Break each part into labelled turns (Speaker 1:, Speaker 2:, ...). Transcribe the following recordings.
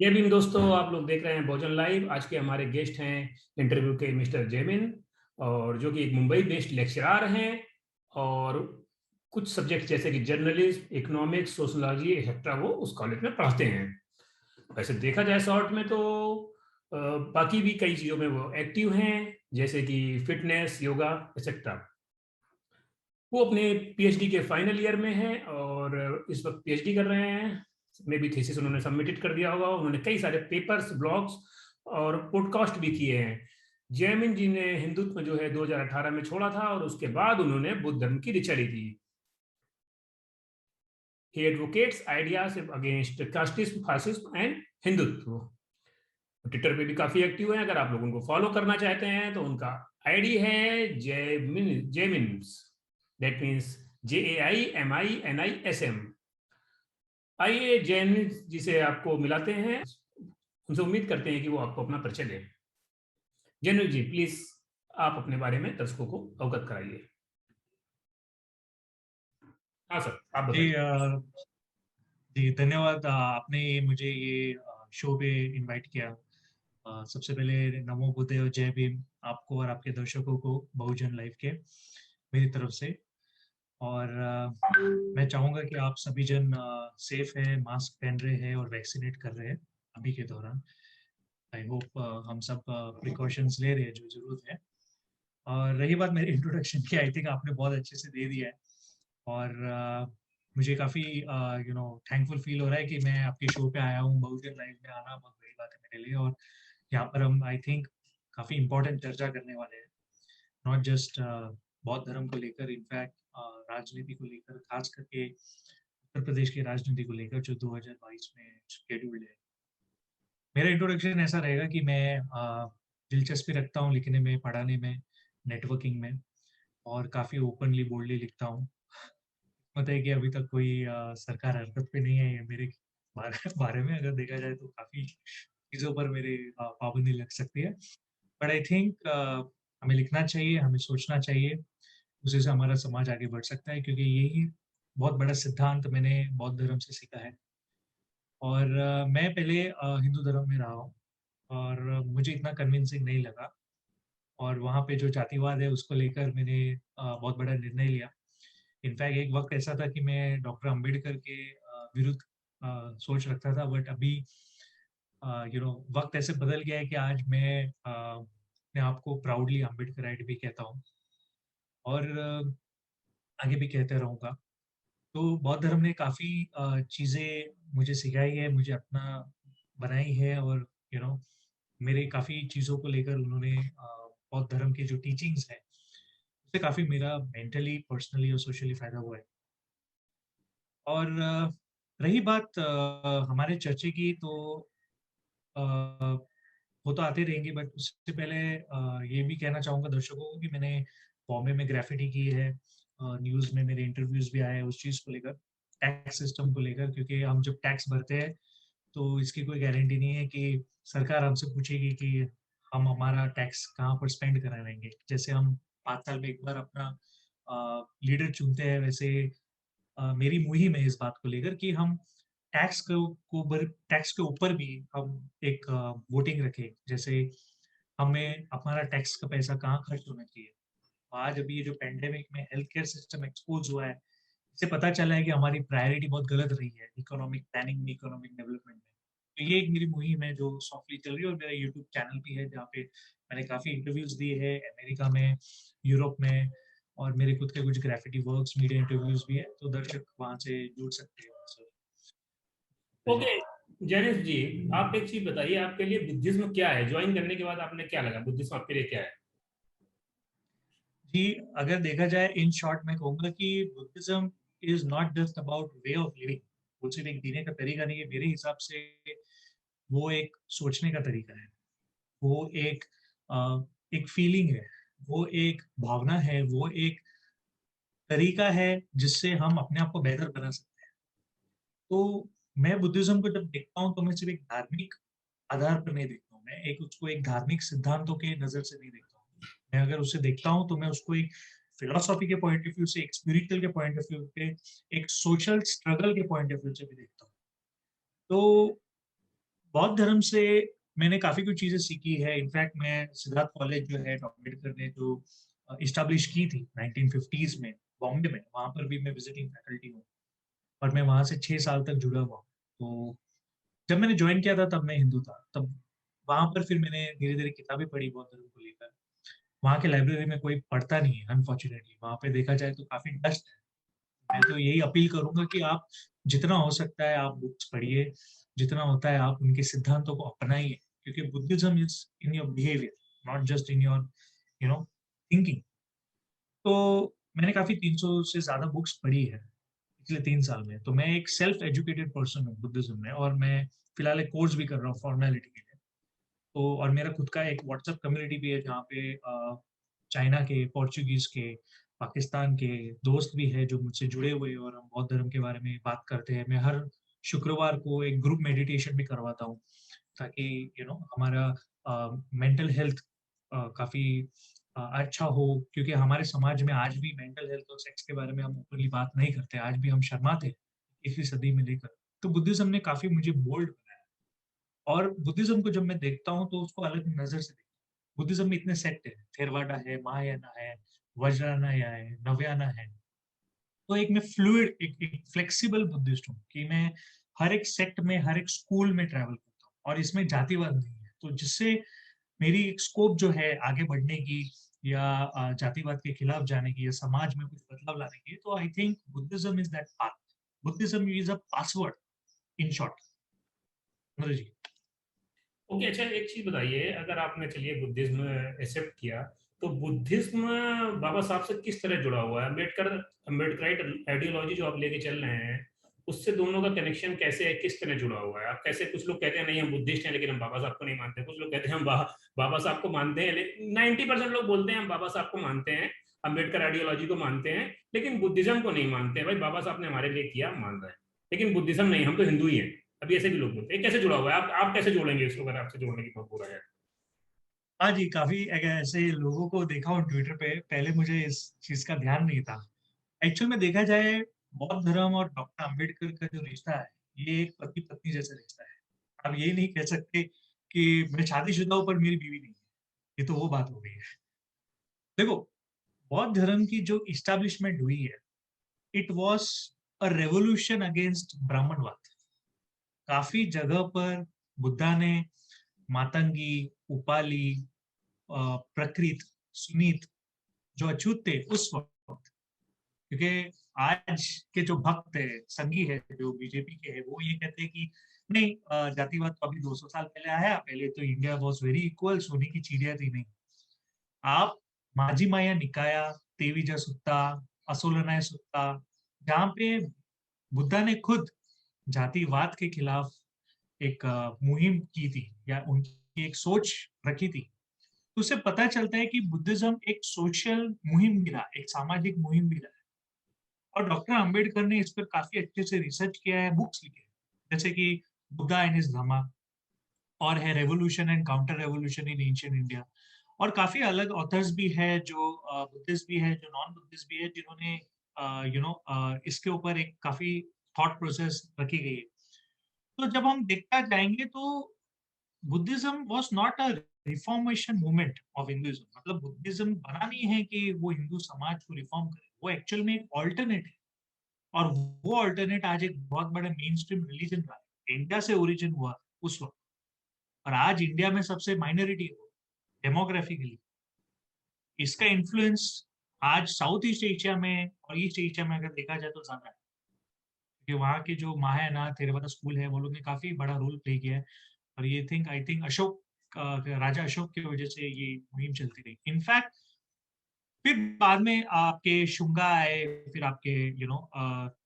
Speaker 1: ये भी दोस्तों, आप लोग देख रहे हैं भोजन लाइव। आज के हमारे गेस्ट हैं इंटरव्यू के मिस्टर जेमिन, और जो कि एक मुंबई बेस्ड लेक्चरर हैं, और कुछ सब्जेक्ट जैसे कि जर्नलिज्म, इकोनॉमिक्स, सोशोलॉजी एक्सेट्रा वो उस कॉलेज में पढ़ाते हैं। वैसे देखा जाए शॉर्ट में तो बाकी भी कई चीज़ों में वो एक्टिव हैं, जैसे कि फिटनेस, योगा एक्सेट्रा। वो अपने पीएचडी के फाइनल ईयर में हैं और इस वक्त पीएचडी कर रहे हैं। मे भी थीसिस उन्होंने सबमिटेड कर दिया होगा। उन्होंने कई सारे पेपर्स, ब्लॉग्स और पॉडकास्ट भी किए हैं। जयमिन जी ने हिंदुत्व जो है 2018 में छोड़ा था, और उसके बाद उन्होंने बुद्ध धर्म की दीक्षा ली थी। ही advocates ideas against casteism, fascism and Hindutva. Twitter पे भी काफी एक्टिव हैं। अगर आप लोग उनको फॉलो करना चाहते हैं तो उनका आईडी है जेमिन्स, दैट मीन्स JAIMINISM। आइए जैन जी से आपको मिलाते हैं, उनसे उम्मीद करते हैं कि वो आपको अपना परिचय दें। जैन जी प्लीज, आप अपने बारे में दर्शकों को अवगत कराइए। हाँ सर, आप
Speaker 2: जी
Speaker 1: बताइए।
Speaker 2: जी धन्यवाद। आपने मुझे ये शो पे इनवाइट किया। सबसे पहले नमो बुद्धे और जय भीम आपको और आपके दर्शकों को बहुजन लाइव के मेरी तरफ से। और मैं चाहूँगा कि आप सभी जन सेफ हैं, मास्क पहन रहे हैं और वैक्सीनेट कर रहे हैं अभी के दौरान। आई होप हम सब प्रिकॉशंस ले रहे हैं जो ज़रूरत है। और रही बात मेरे इंट्रोडक्शन की, आई थिंक आपने बहुत अच्छे से दे दिया है। और मुझे काफ़ी थैंकफुल फील हो रहा है कि मैं आपके शो पे आया हूँ। बहुजन लाइव में आना बहुत बड़ी बात है मेरे लिए। और यहाँ पर हम आई थिंक काफ़ी इम्पोर्टेंट चर्चा करने वाले हैं, नॉट जस्ट बौद्ध धर्म को लेकर, इनफैक्ट राजनीति को लेकर, खास करके उत्तर प्रदेश की राजनीति को लेकर जो 2022 में शेड्यूल्ड है। मेरा इंट्रोडक्शन ऐसा रहेगा कि मैं दिलचस्पी रखता हूँ लिखने में, पढ़ाने में, नेटवर्किंग में, और काफ़ी ओपनली बोल्डली लिखता हूँ। पता है कि अभी तक कोई सरकार हरकत पे नहीं आई है मेरे बारे बारे में। अगर देखा जाए तो काफ़ी चीज़ों पर मेरे पाबंदी लग सकती है। बट आई थिंक हमें लिखना चाहिए, हमें सोचना चाहिए, उसी से हमारा समाज आगे बढ़ सकता है, क्योंकि यही बहुत बड़ा सिद्धांत मैंने बौद्ध धर्म से सीखा है। और मैं पहले हिंदू धर्म में रहा हूँ, और मुझे इतना कन्विंसिंग नहीं लगा। और वहाँ पे जो जातिवाद है उसको लेकर मैंने बहुत बड़ा निर्णय लिया। इनफैक्ट एक वक़्त ऐसा था कि मैं डॉक्टर अम्बेडकर के विरुद्ध सोच रखता था। बट अभी वक़्त ऐसे बदल गया है कि आज मैं अपने आप को प्राउडली अम्बेडकराइट भी कहता हूँ, और आगे भी कहते रहूँगा। तो बौद्ध धर्म ने काफ़ी चीज़ें मुझे सिखाई है, मुझे अपना बनाई है। और यू नो मेरे काफ़ी चीज़ों को लेकर उन्होंने बौद्ध धर्म की जो टीचिंग्स हैं, उससे काफ़ी मेरा मेंटली, पर्सनली और सोशली फ़ायदा हुआ है। और रही बात हमारे चर्चे की, तो अ, वो तो आते रहेंगे। बट उससे पहले ये भी कहना चाहूँगा दर्शकों को कि मैंने बॉम्बे में ग्रेफ़िटी की है। न्यूज़ में मेरे इंटरव्यूज़ भी आए हैं उस चीज़ को लेकर, टैक्स सिस्टम को लेकर। क्योंकि हम जब टैक्स भरते हैं, तो इसकी कोई गारंटी नहीं है कि सरकार हमसे पूछेगी कि हम हमारा टैक्स कहाँ पर स्पेंड कराएँगे। जैसे हम 5 साल में एक बार अपना लीडर चुनते हैं, वैसे मेरी मुहिम है इस बात को लेकर कि हम टैक्स के ऊपर भी हम एक वोटिंग रखें। जैसे हमें हमारा टैक्स का पैसा कहाँ खर्च होना चाहिए। आज अभी ये जो पैंडेमिक में हेल्थ केयर सिस्टम एक्सपोज़ हुआ है, इससे पता चला है कि हमारी प्रायोरिटी बहुत गलत रही है इकोनॉमिक प्लानिंग में, इकोनॉमिक डेवलपमेंट में। तो ये एक मेरी मुहिम है जो सॉफ्टली चल रही है। और मेरा यूट्यूब चैनल भी है जहाँ पे मैंने काफ़ी इंटरव्यूज़ दिए हैं अमेरिका में, यूरोप में, और मेरे खुद के कुछ ग्राफिटी वर्क्स, मीडिया इंटरव्यूज़ भी है, तो दर्शक वहाँ से जुड़ सकते हैं मुझसे। जी।
Speaker 1: ओके जैनिस जी, आप एक चीज बताइए, आपके लिए बुद्धिज्म क्या है? ज्वाइन करने के बाद आपने क्या लगा, बुद्धिज्म आपके लिए क्या है?
Speaker 2: जी, अगर देखा जाए इन शॉर्ट, मैं कहूँगा कि Buddhism is not just about way of living. वो सिर्फ़ एक जीने का तरीका नहीं है। मेरे हिसाब से वो एक सोचने का तरीका है। वो एक फीलिंग है, वो एक भावना है, वो एक तरीका है जिससे हम अपने आप को बेहतर बना सकते हैं। तो मैं बुद्धिज़्म को जब देखता हूँ, तो मैं सिर्फ़ एक धार्मिक आधार पर नहीं देखता हूँ। मैं एक उसको एक धार्मिक सिद्धांतों के नज़र से नहीं देखता हूँ। मैं अगर उसे देखता हूँ, तो मैं उसको एक फिलोसॉफी के पॉइंट ऑफ व्यू से, एक स्पिरिचुअल के पॉइंट ऑफ व्यू से, एक सोशल स्ट्रगल के पॉइंट ऑफ व्यू से भी देखता हूँ। तो बौद्ध धर्म से मैंने काफ़ी कुछ चीज़ें सीखी है। इनफैक्ट मैं सिद्धार्थ कॉलेज जो है डॉक्टर अम्बेडकर ने जो एस्टेब्लिश की थी 1950s में, बॉम्बे में, वहाँ पर भी मैं विजिटिंग फैकल्टी हूँ और मैं वहाँ से 6 साल तक जुड़ा हुआ हूँ। तो जब मैंने जॉइन किया था तब मैं हिंदू था। तब वहाँ पर फिर मैंने धीरे-धीरे किताबें पढ़ी बौद्ध धर्म को लेकर। वहाँ के लाइब्रेरी में कोई पढ़ता नहीं है अनफॉर्चुनेटली। वहाँ पे देखा जाए तो काफ़ी डस्ट है। मैं तो यही अपील करूँगा कि आप जितना हो सकता है आप बुक्स पढ़िए, जितना होता है आप उनके सिद्धांतों को अपनाइए, क्योंकि Buddhism is in your behaviour, not just in your you know thinking. तो मैंने काफ़ी 300 से ज़्यादा बुक्स पढ़ी है पिछले 3 साल में। तो मैं एक सेल्फ एजुकेटेड पर्सन हूँ बुद्धिज़्म में और मैं फिलहाल एक कोर्स भी कर रहा हूँ फॉर्मेलिटी के लिए। तो और मेरा खुद का एक व्हाट्सएप कम्युनिटी भी है जहाँ पे चाइना के, पोर्चुगीज़ के, पाकिस्तान के दोस्त भी हैं जो मुझसे जुड़े हुए हैं और हम बौद्ध धर्म के बारे में बात करते हैं। मैं हर शुक्रवार को एक ग्रुप मेडिटेशन भी करवाता हूँ ताकि हमारा मेंटल हेल्थ काफ़ी अच्छा हो, क्योंकि हमारे समाज में आज भी मेंटल हेल्थ और सेक्स के बारे में हम ओपनली बात नहीं करते। आज भी हम शर्माते हैं, 21वीं सदी में लेकर। तो बुद्धिज़्म ने काफ़ी मुझे बोल्ड बनाया और बुद्धिज़्म को जब मैं देखता हूँ तो उसको अलग नज़र से देखता हूँ। बुद्धिज़्म में इतने सेक्ट हैं, थेरवाडा है, महायाना है, वज्रायना है, नवयाना है। तो एक मैं फ्लूइड एक फ्लेक्सिबल बुद्धिस्ट हूँ कि मैं हर एक सेक्ट में, हर एक स्कूल में ट्रैवल करता हूँ और इसमें जातिवाद नहीं है। तो जिससे मेरी एक स्कोप जो है आगे बढ़ने की या जातिवाद के खिलाफ जाने की या समाज में कुछ बदलाव लाने की, तो I think Buddhism is that path. Buddhism is a password in short. Naresh ji.
Speaker 1: Okay, अच्छा एक चीज बताइए, अगर आपने चलिए बुद्धिज्म एक्सेप्ट किया, तो बुद्धिज्म बाबा साहब से किस तरह जुड़ा हुआ है? अम्बेडकराइट आइडियोलॉजी जो आप लेके चल रहे हैं, उससे दोनों का कनेक्शन कैसे है, किस तरह जुड़ा हुआ है? आप कैसे, कुछ लोग कहते हैं नहीं हम बुद्धिस्ट हैं लेकिन हम बाबा साहब को नहीं मानते, कुछ लोग कहते हैं हम बाबा साहब को मानते हैं, लेकिन 90% लोग बोलते हैं हम बाबा साहब को मानते हैं, अम्बेडकर आइडियोलॉजी को मानते हैं, लेकिन बुद्धिज्म को नहीं मानते हैं। भाई बाबा साहब ने हमारे लिए किया, हम मान रहे हैं, लेकिन बुद्धिज्म नहीं, हम तो हिंदू ही हैं। अभी ऐसे भी लोग बोलते हैं, कैसे जुड़ा हुआ है? आप कैसे जोड़ेंगे इसको, अगर आपसे जोड़ने की बात हो रहा है?
Speaker 2: हाँ जी, काफी ऐसे लोगों को देखा हूँ ट्विटर पे। पहले मुझे इस चीज का ध्यान नहीं था। एक्चुअल में देखा जाए, बौद्ध धर्म और डॉक्टर अम्बेडकर का जो रिश्ता है, ये एक पति पत्नी जैसा रिश्ता है। आप ये नहीं कह सकते कि मैं शादीशुदा हूँ पर मेरी बीवी नहीं है। ये तो वो बात हो गई है। देखो, बौद्ध धर्म की जो इस्टेब्लिशमेंट हुई है, it was a revolution against ब्राह्मणवाद। काफी जगह पर बुद्धा ने मातंगी, उपाली, प्रकृत, सुनीत जो अछूत थे उस वक्त, क्योंकि आज के जो भक्त है, संघी है, जो बीजेपी के है, वो ये कहते हैं कि नहीं, जातिवाद तो अभी 200 साल पहले आया, पहले तो इंडिया वाज वेरी इक्वल, सोने की चिड़िया थी। नहीं, आप माझी माया निकाया, तेविजा सुत्ता, असोलनाय सुत्ता, जहाँ पे बुद्धा ने खुद जातिवाद के खिलाफ एक मुहिम की थी या उनकी एक सोच रखी थी, तो उससे पता चलता है कि बुद्धिज्म एक सोशल मुहिम भी रहा, एक सामाजिक मुहिम भी रहा। और डॉक्टर अंबेडकर ने इस पर काफी अच्छे से रिसर्च किया है, बुक्स लिखे हैं। जैसे कि बुद्धा एंड हिज धम्मा, और है revolution and counter revolution in ancient India. और काफी अलग ऑथर्स भी है जो बुद्धिस्ट भी है, जो नॉन बुद्धिस्ट भी है, जिन्होंने इसके ऊपर एक काफी थॉट प्रोसेस रखी गई है। तो जब हम देखता जाएंगे तो Buddhism was not a reformation movement of Hinduism. मतलब बुद्धिज्म बना नहीं है कि वो हिंदू समाज को रिफॉर्म करे, वो एक्चुअल में एक ऑल्टरनेट है। और वो ऑल्टरनेट आज एक बहुत बड़ा मेन स्ट्रीम रिलीजन रहा है। इंडिया से ओरिजिन हुआ उस वक्त, और आज इंडिया में सबसे माइनॉरिटी है डेमोग्राफिकली। इसका इन्फ्लुएंस आज साउथ ईस्ट एशिया में और ईस्ट एशिया में अगर देखा जाए तो ज्यादा है, क्योंकि वहाँ के जो महायाना थेरवादा स्कूल है, वो लोग ने काफी बड़ा रोल प्ले किया है। और ये आई थिंक अशोक, राजा अशोक की वजह से ये मुहिम चलती रही। इनफैक्ट फिर बाद में आपके शुंगा आए, फिर आपके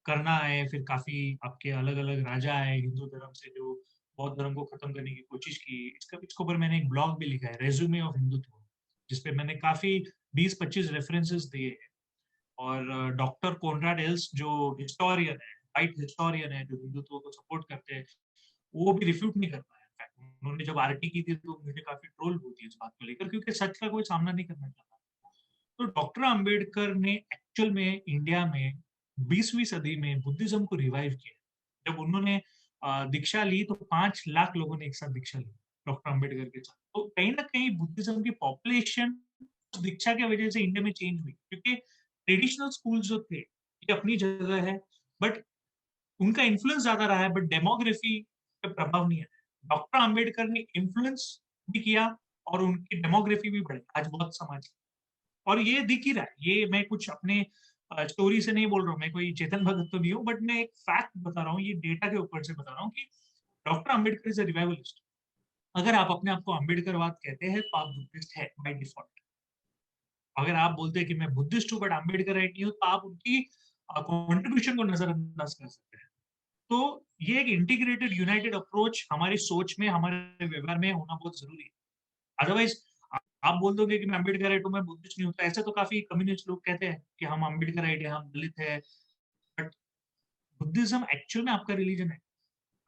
Speaker 2: करना आए, फिर काफी आपके अलग अलग राजा आए हिंदू धर्म से, जो बौद्ध धर्म को खत्म करने की कोशिश की। इसके ऊपर मैंने एक ब्लॉग भी लिखा है, रेज्यूमे ऑफ हिंदुत्व, जिसपे मैंने काफी 20-25 रेफरेंसेस दिए हैं। और डॉक्टर कोनराड एल्स जो हिस्टोरियन है, वाइट हिस्टोरियन है, जो हिंदुत्व को सपोर्ट करते हैं, वो भी रिफ्यूट नहीं कर पाया। इनफैक्ट उन्होंने जब आरटी की थी तो मुझे काफी ट्रोल हुई थी इस बात को लेकर, क्योंकि सच का कोई सामना नहीं करना चाहता। तो डॉक्टर अंबेडकर ने एक्चुअल में इंडिया में 20वीं सदी में बुद्धिज्म को रिवाइव किया। जब उन्होंने दीक्षा ली तो 5 लाख लोगों ने एक साथ दीक्षा ली डॉक्टर अंबेडकर के साथ। तो कहीं न कहीं बुद्धिज्म की पॉपुलेशन उस दीक्षा की वजह से इंडिया में चेंज हुई, क्योंकि ट्रेडिशनल स्कूल्स जो थे, ये अपनी जगह है, बट उनका इन्फ्लुएंस ज़्यादा रहा है, बट डेमोग्राफी पे प्रभाव नहीं है। डॉक्टर अंबेडकर ने इन्फ्लुएंस भी किया और उनकी डेमोग्राफी भी बढ़ी। आज बहुत समाज और ये दिख ही रहा है। ये मैं कुछ अपने स्टोरी से नहीं बोल रहा हूँ, मैं कोई चेतन भगत तो नहीं हूँ, बट मैं एक फैक्ट बता रहा हूँ, ये डेटा के ऊपर से बता रहा हूँ कि doctor Ambedkar is a revivalist. अगर आप अपने आप को अंबेडकरवाद कहते हैं, तो आप बुद्धिस्ट है बाय डिफ़ॉल्ट। अगर आप बोलते हैं कि मैं बुद्धिस्ट हूँ बट अंबेडकराइट नहीं हूँ, तो आप उनकी कंट्रीब्यूशन को नज़रअंदाज कर सकते हैं। तो ये एक इंटीग्रेटेड यूनाइटेड अप्रोच हमारी सोच में, हमारे व्यवहार में होना बहुत ज़रूरी है। अदरवाइज़ आप बोल दोगे कि मैं अम्बेडकराइट हूँ, मैं बुद्धिस्ट नहीं हूँ, तो ऐसे तो काफ़ी कम्युनिस्ट लोग कहते हैं कि हम अम्बेडकराइट हैं, हम दलित हैं, बट बुद्धिज़्म एक्चुअल में आपका रिलीजन है।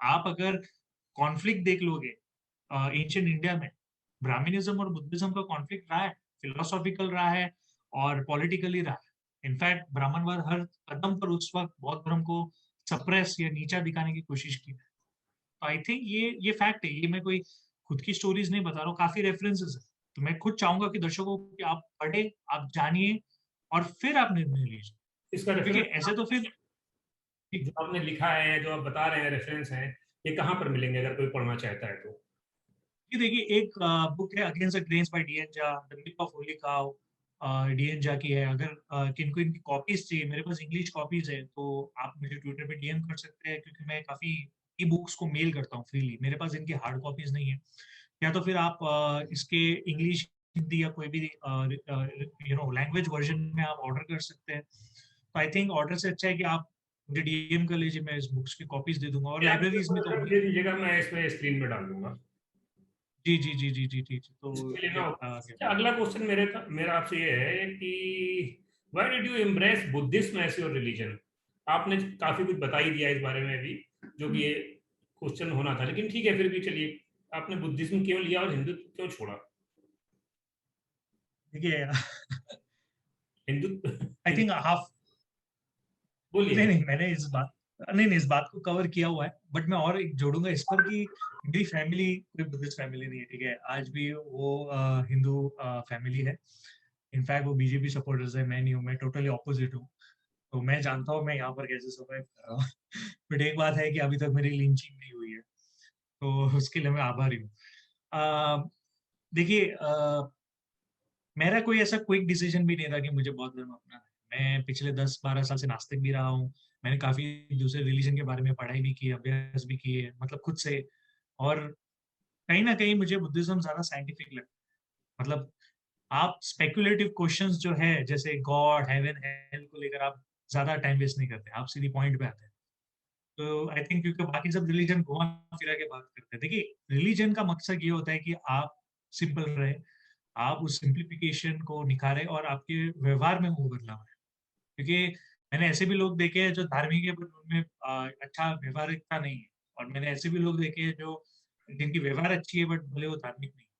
Speaker 2: आप अगर कॉन्फ्लिक्ट देख लोगे एंशिएंट इंडिया में, ब्राह्मणिज़्म और बुद्धिज़्म का कॉन्फ्लिक्ट रहा है, फिलॉसॉफिकल रहा है और पॉलिटिकली रहा है। इनफैक्ट ब्राह्मणवाद हर कदम पर उस वक़्त बौद्ध धर्म को सप्रेस या नीचा दिखाने की कोशिश की। तो आई थिंक ये फैक्ट है, ये मैं कोई खुद की स्टोरीज़ नहीं बता रहा हूँ, काफ़ी रेफरेंसेस हैं। तो मैं खुद चाहूँगा कि दर्शकों को कि आप पढ़ें, आप जानिए और फिर आप निर्णय लीजिए।
Speaker 1: इसका
Speaker 2: क्योंकि
Speaker 1: रेफरेंस
Speaker 2: ऐसे तो फिर
Speaker 1: जो आपने लिखा है, जो आप बता रहे हैं रेफरेंस हैं, ये कहाँ पर मिलेंगे अगर कोई पढ़ना चाहता है तो?
Speaker 2: जी देखिए, एक बुक है against the grains by D N Jha, the myth of holy cow, D N Jha की है। अगर किनको इनकी कॉपीज़ चाहिए, मेरे पास इंग्लिश कॉपीज़ है, तो आप मुझे ट्विटर पे डीएम कर सकते हैं, क्योंकि मैं काफ़ी ई-बुक्स को मेल करता हूँ फ्रीली। मेरे पास इनकी हार्ड कॉपीज़ नहीं है। या तो फिर आप इसके इंग्लिश, हिंदी या कोई भी लैंग्वेज वर्ज़न में आप ऑर्डर कर सकते हैं। तो आई थिंक ऑर्डर से अच्छा है कि आप मुझे डीएम कर लीजिए, मैं इस बुक्स की कॉपीज़ दे दूँगा और
Speaker 1: या आप मुझे
Speaker 2: लाइब्रेरीज़ में तो
Speaker 1: फ़ोटोग्राफ दे दीजिएगा, मैं इसमें स्क्रीन में डाल दूँगा।
Speaker 2: जी, जी, जी, जी, जी, जी, जी, तो
Speaker 1: इसके लिए
Speaker 2: ये
Speaker 1: ना
Speaker 2: आ गया।
Speaker 1: अच्छा, अगला क्वेश्चन मेरा आपसे ये है कि why did you embrace Buddhism as your religion? आपने काफ़ी कुछ बता ही दिया इस बारे में भी, जो कि ये क्वेश्चन होना था। लेकिन ठीक है, फिर भी चलिए, आपने बुद्धिज्म क्यों लिया और हिंदुत्व क्यों छोड़ा?
Speaker 2: देखिए
Speaker 1: हिंदुत्व
Speaker 2: आई
Speaker 1: हिंद
Speaker 2: थिंक हाफ नहीं,
Speaker 1: बोलिए।
Speaker 2: नहीं, मैंने इस बात को कवर किया हुआ है, बट मैं और एक जोड़ूँगा इस पर कि मेरी फैमिली कोई बुद्धिस्ट फैमिली नहीं है, ठीक है? आज भी वो हिंदू फैमिली है। इनफैक्ट वो बीजेपी सपोर्टर्स है, मैं नहीं हूँ, मैं टोटली अपोज़िट हूँ। तो मैं जानता हूँ मैं यहाँ पर कैसे सर्वाइव कर रहा हूँ। बट एक बात है कि अभी तक मेरी लिंचिंग नहीं हुई है, तो उसके लिए मैं आभारी हूँ। अ, देखिए मेरा कोई ऐसा क्विक डिसीजन भी नहीं था कि मुझे बौद्ध धर्म अपनाना है। मैं पिछले 10-12 साल से नास्तिक भी रहा हूँ। मैंने काफ़ी दूसरे रिलीजन के बारे में पढ़ाई भी की है, अभ्यास भी की है, मतलब खुद से। और कहीं न कहीं मुझे बुद्धिज़्म ज़्यादा साइंटिफिक लगता है। मतलब आप स्पेक्युलेटिव क्वेश्चन्स जो है, जैसे गॉड, हेवन, हेल को लेकर आप ज़्यादा टाइम वेस्ट नहीं करते। आप सीधी पॉइंट पे आते हैं। तो आई थिंक क्योंकि बाकी सब रिलीजन घुमा-फिरा के बात करते हैं। देखिए, रिलीजन का मकसद ये होता है कि आप सिंपल रहें, आप उस सिम्प्लिफिकेशन को निखारें और आपके व्यवहार में वो बदलाव आए। क्योंकि मैंने ऐसे भी लोग देखे हैं जो धार्मिक है बट उनमें अच्छा व्यवहारिकता नहीं है, और मैंने ऐसे भी लोग देखे हैं जो जिनकी व्यवहार अच्छी है बट भले वो धार्मिक नहीं है।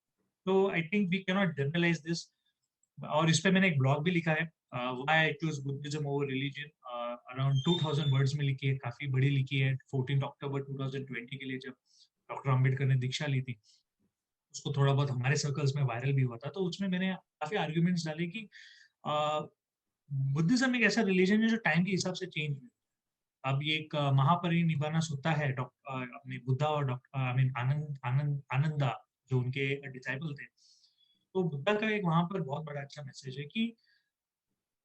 Speaker 2: तो I think we can not generalise this. और इस पे मैंने एक ब्लॉग भी लिखा है, why I choose Buddhism over religion, around 2000 words में लिखी है, काफ़ी बड़ी लिखी है। 14 अक्टूबर 2020 के लिए जब डॉक्टर अम्बेडकर ने दीक्षा ली थी, उसको थोड़ा बहुत हमारे सर्कल्स में वायरल भी हुआ था। तो उसमें मैंने काफ़ी आर्गुमेंट्स डाले कि अ, बुद्धिज़्म एक ऐसा रिलीजन है जो टाइम के हिसाब से चेंज हुई। अब ये एक महापरिनिब्बाण सुत्ता है अपने बुद्धा और आई मीन आनंदा, जो उनके डिसाइपल थे। तो बुद्धा का एक वहाँ पर बहुत बड़ा अच्छा मैसेज है कि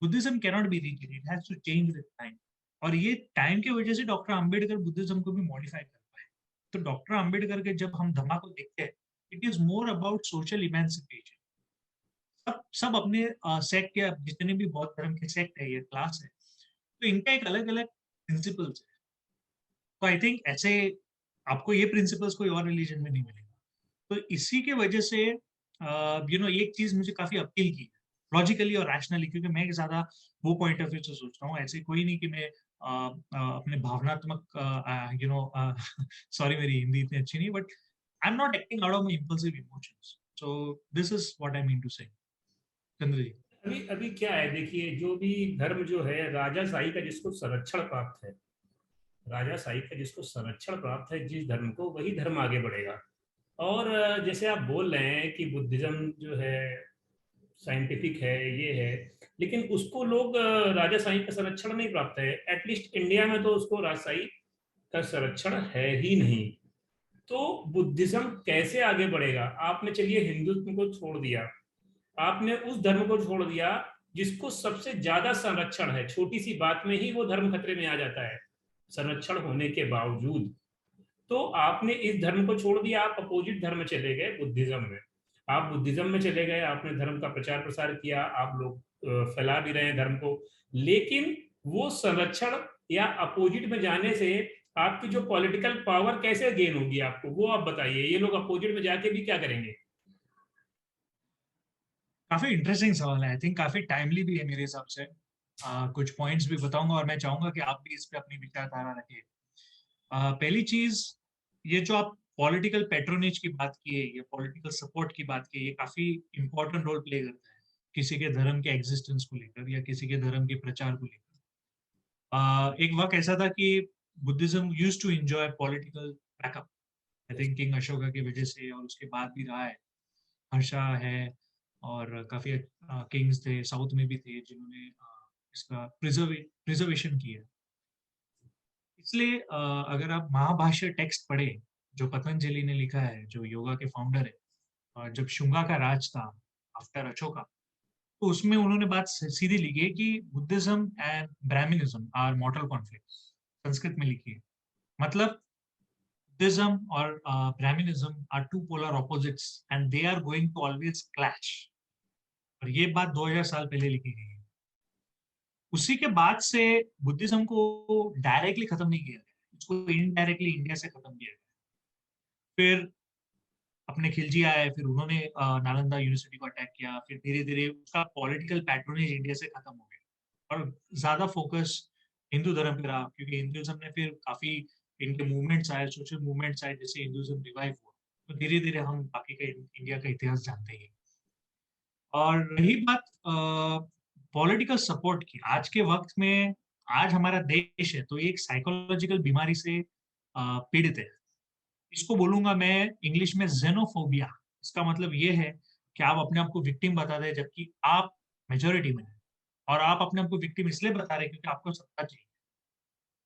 Speaker 2: Buddhism cannot be rigid, it has to change with time. और ये टाइम की वजह से डॉक्टर अंबेडकर बुद्धिज्म को भी मॉडिफाई कर पाए। तो डॉक्टर अंबेडकर के जब हम धम्मा को देखते हैं, it is more about social emancipation. सब अपने सेक्ट या जितने भी बौद्ध धर्म के सेक्ट है या क्लास है, तो इनका एक अलग-अलग प्रिंसिपल्स है। तो आई थिंक ऐसे आपको ये प्रिंसिपल्स कोई और रिलीजन में नहीं मिलेगा। तो इसी के वजह से एक चीज़ मुझे काफ़ी अपील की, लॉजिकली और रैशनली, क्योंकि मैं ज़्यादा वो पॉइंट ऑफ व्यू से सोचता हूँ। ऐसे कोई नहीं कि मैं अपने भावनात्मक सॉरी मेरी हिंदी इतनी अच्छी नहीं, but I am not acting out of my impulsive emotions. So this is what I mean to say. Chandra जी।
Speaker 1: अभी अभी क्या है, देखिए, जो भी धर्म जो है, राजाशाही का जिसको संरक्षण प्राप्त है, राजाशाही का जिसको संरक्षण प्राप्त है, जिस धर्म को, वही धर्म आगे बढ़ेगा। और जैसे आप बोल रहे हैं कि बुद्धिज्म जो है साइंटिफिक है, ये है, लेकिन उसको लोग राजाशाही का संरक्षण नहीं प्राप्त है, एटलीस्ट इंडिया में तो उसको राजशाही का संरक्षण है ही नहीं। तो बुद्धिज्म कैसे आगे बढ़ेगा? आपने चलिए हिंदुत्व को छोड़ दिया, आपने उस धर्म को छोड़ दिया जिसको सबसे ज्यादा संरक्षण है, छोटी सी बात में ही वो धर्म खतरे में आ जाता है संरक्षण होने के बावजूद। तो आपने इस धर्म को छोड़ दिया, आप अपोजिट धर्म में चले गए, बुद्धिज्म में। आप बुद्धिज्म में चले गए, आपने धर्म का प्रचार प्रसार किया, आप लोग फैला भी रहे हैं धर्म को, लेकिन वो संरक्षण या अपोजिट में जाने से आपकी जो पॉलिटिकल पावर कैसे गेन होगी आपको, वो आप बताइए। ये लोग अपोजिट में जाके भी क्या करेंगे?
Speaker 2: काफी इंटरेस्टिंग सवाल है, आई थिंक काफी टाइमली भी है मेरे हिसाब से। कुछ पॉइंट्स भी बताऊंगा और मैं चाहूंगा कि आप भी इस पे अपनी विचारधारा रखिए। पहली चीज, ये जो आप पॉलिटिकल पैट्रोनेज की बात की है, ये पॉलिटिकल सपोर्ट की बात की है, ये काफी इंपॉर्टेंट रोल प्ले करता है किसी के धर्म के एग्जिस्टेंस को लेकर या किसी के धर्म के प्रचार को लेकर। एक वक्त ऐसा था कि Buddhism use to enjoy political backup, I think king Ashoka की वजह से, और उसके बाद भी रहा है। हर्षा है, और काफी किंग्स थे साउथ में भी थे जिन्होंने इसका प्रिजर्वेशन किया। इसलिए अगर आप महाभाष्य टेक्स्ट पढ़े जो पतंजलि ने लिखा है, जो योगा के फाउंडर है, जब शुंगा का राज था आफ्टर अशोका, तो उसमें उन्होंने बात सीधी लिखी है कि Buddhism and Brahmanism are mortal conflict, Sanskrit में लिखी है। मतलब बुद्धिज्म और Brahmanism are two polar opposites and they are going to always clash. और ये बात 2000 साल पहले लिखी गई है। उसी के बाद से बुद्धिज्म को डायरेक्टली खत्म नहीं किया गया, उसको इनडायरेक्टली इंडिया से खत्म किया गया। फिर अपने खिलजी आए, फिर उन्होंने नालंदा यूनिवर्सिटी को अटैक किया, फिर धीरे धीरे उसका पॉलिटिकल पैट्रोनेज इंडिया से खत्म हो गया और ज्यादा फोकस हिंदू धर्म पे रहा, क्योंकि हिंदुइज्म ने फिर काफी इनके मूवमेंट्स आए, सोशल मूवमेंट्स आए, जैसे हिंदुइज्म रिवाइव हुआ। तो धीरे धीरे हम बाकी का इंडिया का इतिहास जानते हैं। और रही बात पॉलिटिकल सपोर्ट की, आज के वक्त में, आज हमारा देश है तो ये एक साइकोलॉजिकल बीमारी से पीड़ित है। इसको बोलूंगा मैं इंग्लिश में जेनोफोबिया। इसका मतलब ये है कि आप अपने आप को विक्टिम बता रहे जबकि आप मेजोरिटी में हैं, और आप अपने आप को विक्टिम इसलिए बता रहे क्योंकि आपको सत्ता चाहिए।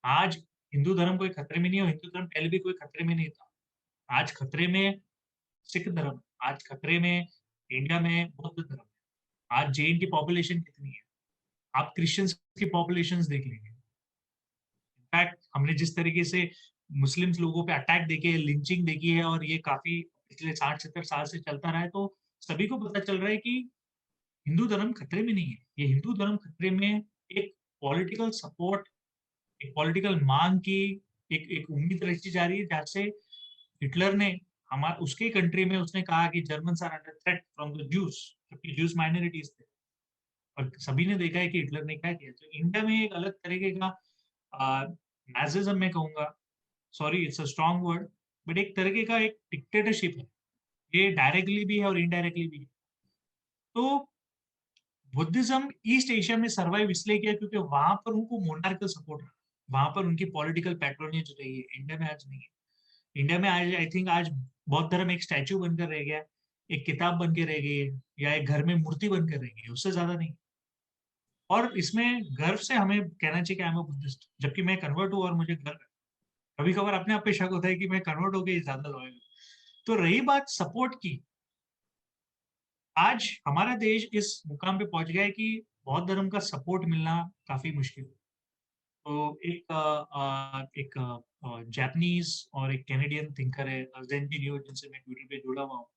Speaker 2: आज हिंदू धर्म कोई खतरे में नहीं है, और हिंदू धर्म पहले भी कोई खतरे में नहीं था। आज खतरे में सिख धर्म, आज खतरे में इंडिया में बौद्ध धर्म। आज जैन की पॉपुलेशन कितनी है, आप क्रिश्चियंस की पॉपुलेशन देख लीजिए। इनफैक्ट हमने जिस तरीके से मुस्लिम्स लोगों पे अटैक देखे, लिंचिंग देखी है, और ये काफी पिछले 60-70 साल से चलता रहा है, तो सभी को पता चल रहा है कि हिंदू धर्म खतरे में नहीं है। ये हिंदू धर्म खतरे में एक पॉलिटिकल सपोर्ट, एक पॉलिटिकल मांग की एक एक उम्मीद रखी जा रही है, जैसे हिटलर ने हमारे उसके कंट्री में उसने कहा कि Germans are under threat from the Jews, जबकि जूस माइनॉरिटीज थे। और सभी ने देखा है कि हिटलर ने क्या किया। तो इंडिया में एक अलग तरीके का नाजिज्म मैं कहूंगा, sorry it's a strong word, but एक तरीके का एक डिक्टेटरशिप है। ये डायरेक्टली भी है और इनडायरेक्टली भी है। तो बुद्धिज्म ईस्ट एशिया में सर्वाइव इसलिए किया क्योंकि वहां पर उनको मोनार्कल सपोर्ट रहा, वहां पर उनकी पॉलिटिकल पैट्रोनेज रही है। इंडिया में आज नहीं है। इंडिया में आज आई थिंक आज बौद्ध धर्म एक स्टैचू बनकर रह गया, एक किताब बन के रह गई है, या एक घर में मूर्ति बनकर रह गई है, उससे ज्यादा नहीं। और इसमें गर्व से हमें कहना चाहिए कि आई एम अ बुद्धिस्ट, जबकि मैं कन्वर्ट हूँ और मुझे गर्व है। कभी कभार अपने आप पे शक होता है कि मैं कन्वर्ट हो गई ज्यादा लॉयल हूँ। तो रही बात सपोर्ट की, आज हमारा देश इस मुकाम पे पहुंच गया है कि बौद्ध धर्म का सपोर्ट मिलना काफी मुश्किल है। तो एक जापानीज और एक कैनेडियन थिंकर है ज़ेनजी न्यू, जिनसे मैं ट्विटर पे जुड़ा हुआ हूँ,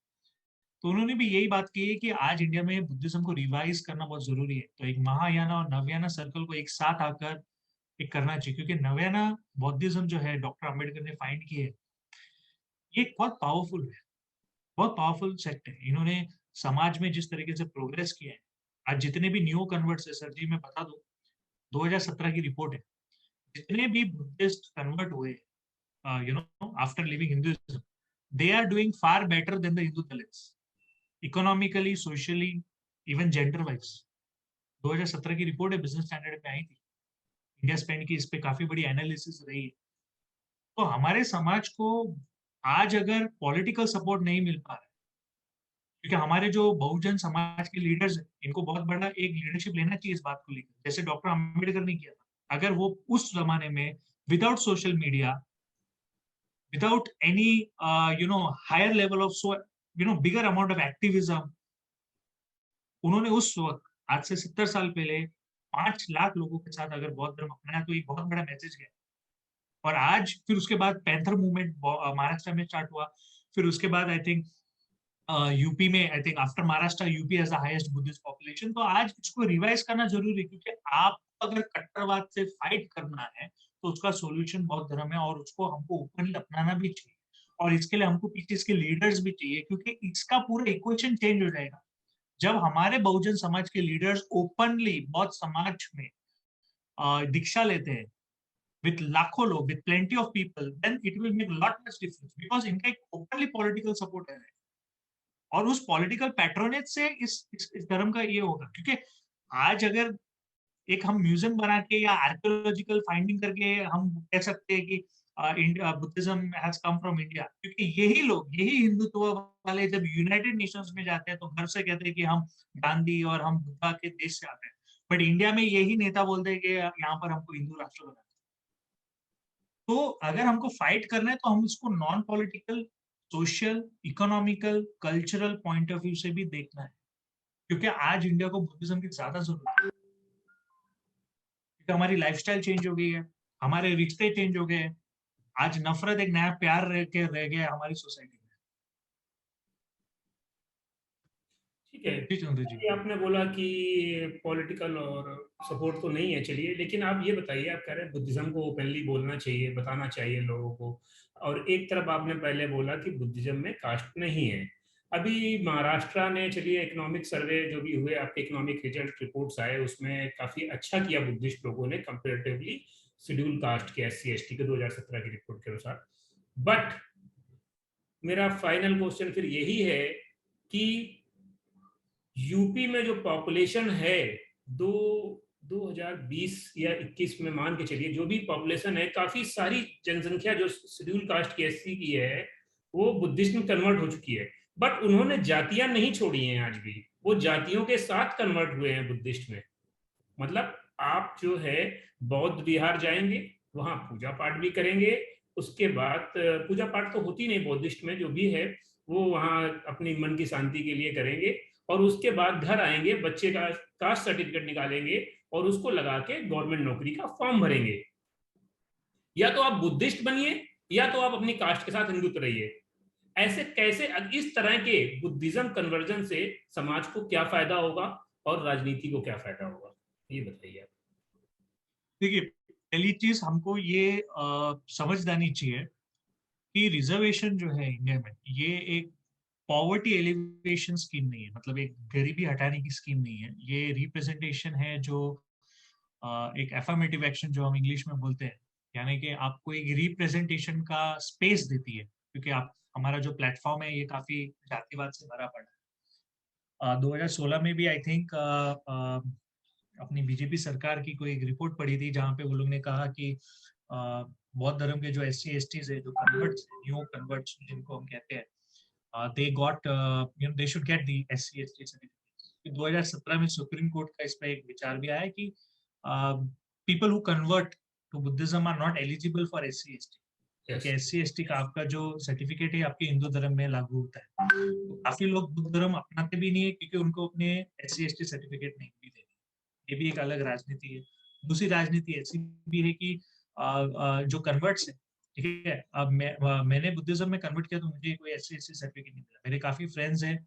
Speaker 2: तो उन्होंने भी यही बात की है कि आज इंडिया में बुद्धिज्म को रिवाइज करना बहुत जरूरी है। तो एक महायाना और नवयाना सर्कल को एक साथ आकर एक करना चाहिए, क्योंकि नवयाना बौद्धिज्म जो है डॉक्टर अम्बेडकर ने फाइंड की है, ये बहुत पावरफुल है, बहुत पावरफुल सेक्ट है। इन्होंने समाज में जिस तरीके से प्रोग्रेस किया है, आज जितने भी न्यू कन्वर्ट्स है, सर जी मैं बता दूं, 2017 की रिपोर्ट है, जितने भी बुद्धिस्ट कन्वर्ट हुए, after living Hinduism, they are doing far better than the Hindu Dalits, economically, socially, even gender wise. 2017 की रिपोर्ट है, बिजनेस स्टैंडर्ड में आई थी। इंडिया स्पेंड की इस पे काफी बड़ी एनालिसिस रही है। तो हमारे समाज को आज अगर पॉलिटिकल सपोर्ट नहीं मिल पा रहा है, क्योंकि हमारे जो बहुजन समाज के लीडर्स हैं, इनको बहुत बड़ा एक लीडरशिप लेना चाहिए इस बात को लेकर, जैसे डॉक्टर अम्बेडकर ने किया था। अगर वो उस जमाने में without social media, without any higher level of bigger amount of activism, उन्होंने उस वक्त आज से 70 साल पहले 5 लाख लोगों के साथ अगर बौद्ध धर्म अपनाया, तो एक बहुत बड़ा मैसेज गया। और आज फिर उसके बाद पैंथर मूवमेंट महाराष्ट्र में स्टार्ट हुआ। फिर उसके बाद आई थिंक यूपी में, I think after Maharashtra UP has the highest Buddhist population. तो आज इसको रिवाइज करना जरूरी है, क्योंकि आप अगर कट्टरवाद से फाइट करना है तो उसका सॉल्यूशन बौद्ध धर्म है, और उसको हमको ओपनली अपनाना भी चाहिए। और इसके लिए हमको पीछे इसके लीडर्स भी चाहिए, क्योंकि इसका पूरा इक्वेशन चेंज हो जाएगा जब हमारे बहुजन समाज के लीडर्स ओपनली बौद्ध समाज में दीक्षा लेते हैं with लाखों लोग, with plenty of people, then it will make lot much difference, because इनका एक openly political support है। और उस पॉलिटिकल पैट्रोनेज से इस धर्म का ये होगा, क्योंकि आज अगर एक हम म्यूजियम बना के या आर्कियोलॉजिकल फाइंडिंग करके हम कह सकते हैं कि Buddhism has come from India, क्योंकि यही लोग, यही हिंदुत्व वाले जब यूनाइटेड नेशंस में जाते हैं तो घर से कहते हैं कि हम गांधी और हम बुद्धा के देश से आते हैं, बट इंडिया में यही नेता बोलते हैं कि यहाँ पर हमको हिंदू राष्ट्र बनाना। तो अगर हमको फाइट करना है तो हम इसको non political, social, economical, cultural point of view से भी देखना है, क्योंकि आज इंडिया को बुद्धिज्म की ज्यादा जरूरत है, क्योंकि हमारी लाइफस्टाइल चेंज हो गई है, हमारे रिश्ते चेंज हो गए हैं। आज नफरत एक नया प्यार रह गया है हमारी सोसाइटी में।
Speaker 1: ठीक है।
Speaker 2: जी चंद्र जी।
Speaker 1: ये आपने बोला कि पॉलिटिकल और सपोर्ट तो नहीं है, चलिए, लेकिन आप ये बताइए, आप कह रहे हैं बुद्धिज्म को ओपनली बोलना चाहिए, बताना चाहिए लोगों को, और एक तरफ आपने पहले बोला कि बुद्धिज्म में कास्ट नहीं है। अभी महाराष्ट्र ने, चलिए, इकोनॉमिक सर्वे जो भी हुए, आपके इकोनॉमिक रिजल्ट रिपोर्ट्स आए, उसमें काफी अच्छा किया बुद्धिस्ट लोगों ने कंपेरेटिवली शेड्यूल कास्ट के, SC ST के 2017 की रिपोर्ट के अनुसार। बट मेरा फाइनल क्वेश्चन फिर यही है कि यूपी में जो पॉपुलेशन है, दो 2020 या 21 में मान के चलिए, जो भी पॉपुलेशन है, काफी सारी जनसंख्या जो शेड्यूल कास्ट की, SC की है, वो बुद्धिस्ट में कन्वर्ट हो चुकी है। बट उन्होंने जातियां नहीं छोड़ी हैं, आज भी वो जातियों के साथ कन्वर्ट हुए हैं बुद्धिस्ट में। मतलब आप जो है बौद्ध विहार जाएंगे, वहां पूजा पाठ भी करेंगे, उसके बाद पूजा पाठ तो होती नहीं बौद्धिस्ट में, जो भी है वो वहां अपनी मन की शांति के लिए करेंगे, और उसके बाद घर आएंगे, बच्चे का कास्ट सर्टिफिकेट निकालेंगे और उसको लगा के गवर्नमेंट नौकरी का फॉर्म भरेंगे। या तो आप बुद्धिस्ट बनिए, या तो आप अपनी कास्ट के साथ हिंदुत्व रहिए। ऐसे कैसे, इस तरह के बुद्धिज्म कन्वर्जन से समाज को क्या फायदा होगा और राजनीति को क्या फायदा होगा, ये बताइए आप।
Speaker 2: देखिए, पहली चीज हमको ये समझदानी चाहिए कि रिजर्वेशन जो है इंडिया में, ये एक पॉवर्टी एलिवेशन स्कीम नहीं है, मतलब एक गरीबी हटाने की स्कीम नहीं है। ये रिप्रेजेंटेशन है जो एक एफर्मेटिव एक्शन जो हम इंग्लिश में बोलते हैं, यानी कि आपको एक रिप्रेजेंटेशन का स्पेस देती है, क्योंकि आप, हमारा जो प्लेटफॉर्म है ये काफी जातिवाद से भरा पड़ा है। 2016 में भी आई थिंक अपनी बीजेपी सरकार की कोई एक रिपोर्ट पड़ी थी, जहाँ पे वो लोग ने कहा कि बौद्ध धर्म के जो SC STs है, जो कन्वर्ट्स, न्यू कन्वर्ट्स जिनको हम कहते हैं, they got they should get the SC ST certificate। 2017 में सुप्रीम कोर्ट का इस पे एक विचार भी आया कि people who convert to Buddhism are not eligible for SC ST, क्योंकि SC ST का आपका जो सर्टिफिकेट है आपके हिंदू धर्म में लागू होता है। तो काफी लोग बुद्ध धर्म अपनाते भी नहीं है, क्योंकि उनको अपने SC ST सर्टिफिकेट नहीं भी देते। ये भी एक अलग राजनीति है। दूसरी राजनीति ऐसी भी है कि जो कन्वर्ट्स है, ठीक है, अब मैंने बुद्धिज्म में कन्वर्ट किया तो मुझे कोई SC ST सर्टिफिकेट नहीं मिला। मेरे काफी फ्रेंड्स हैं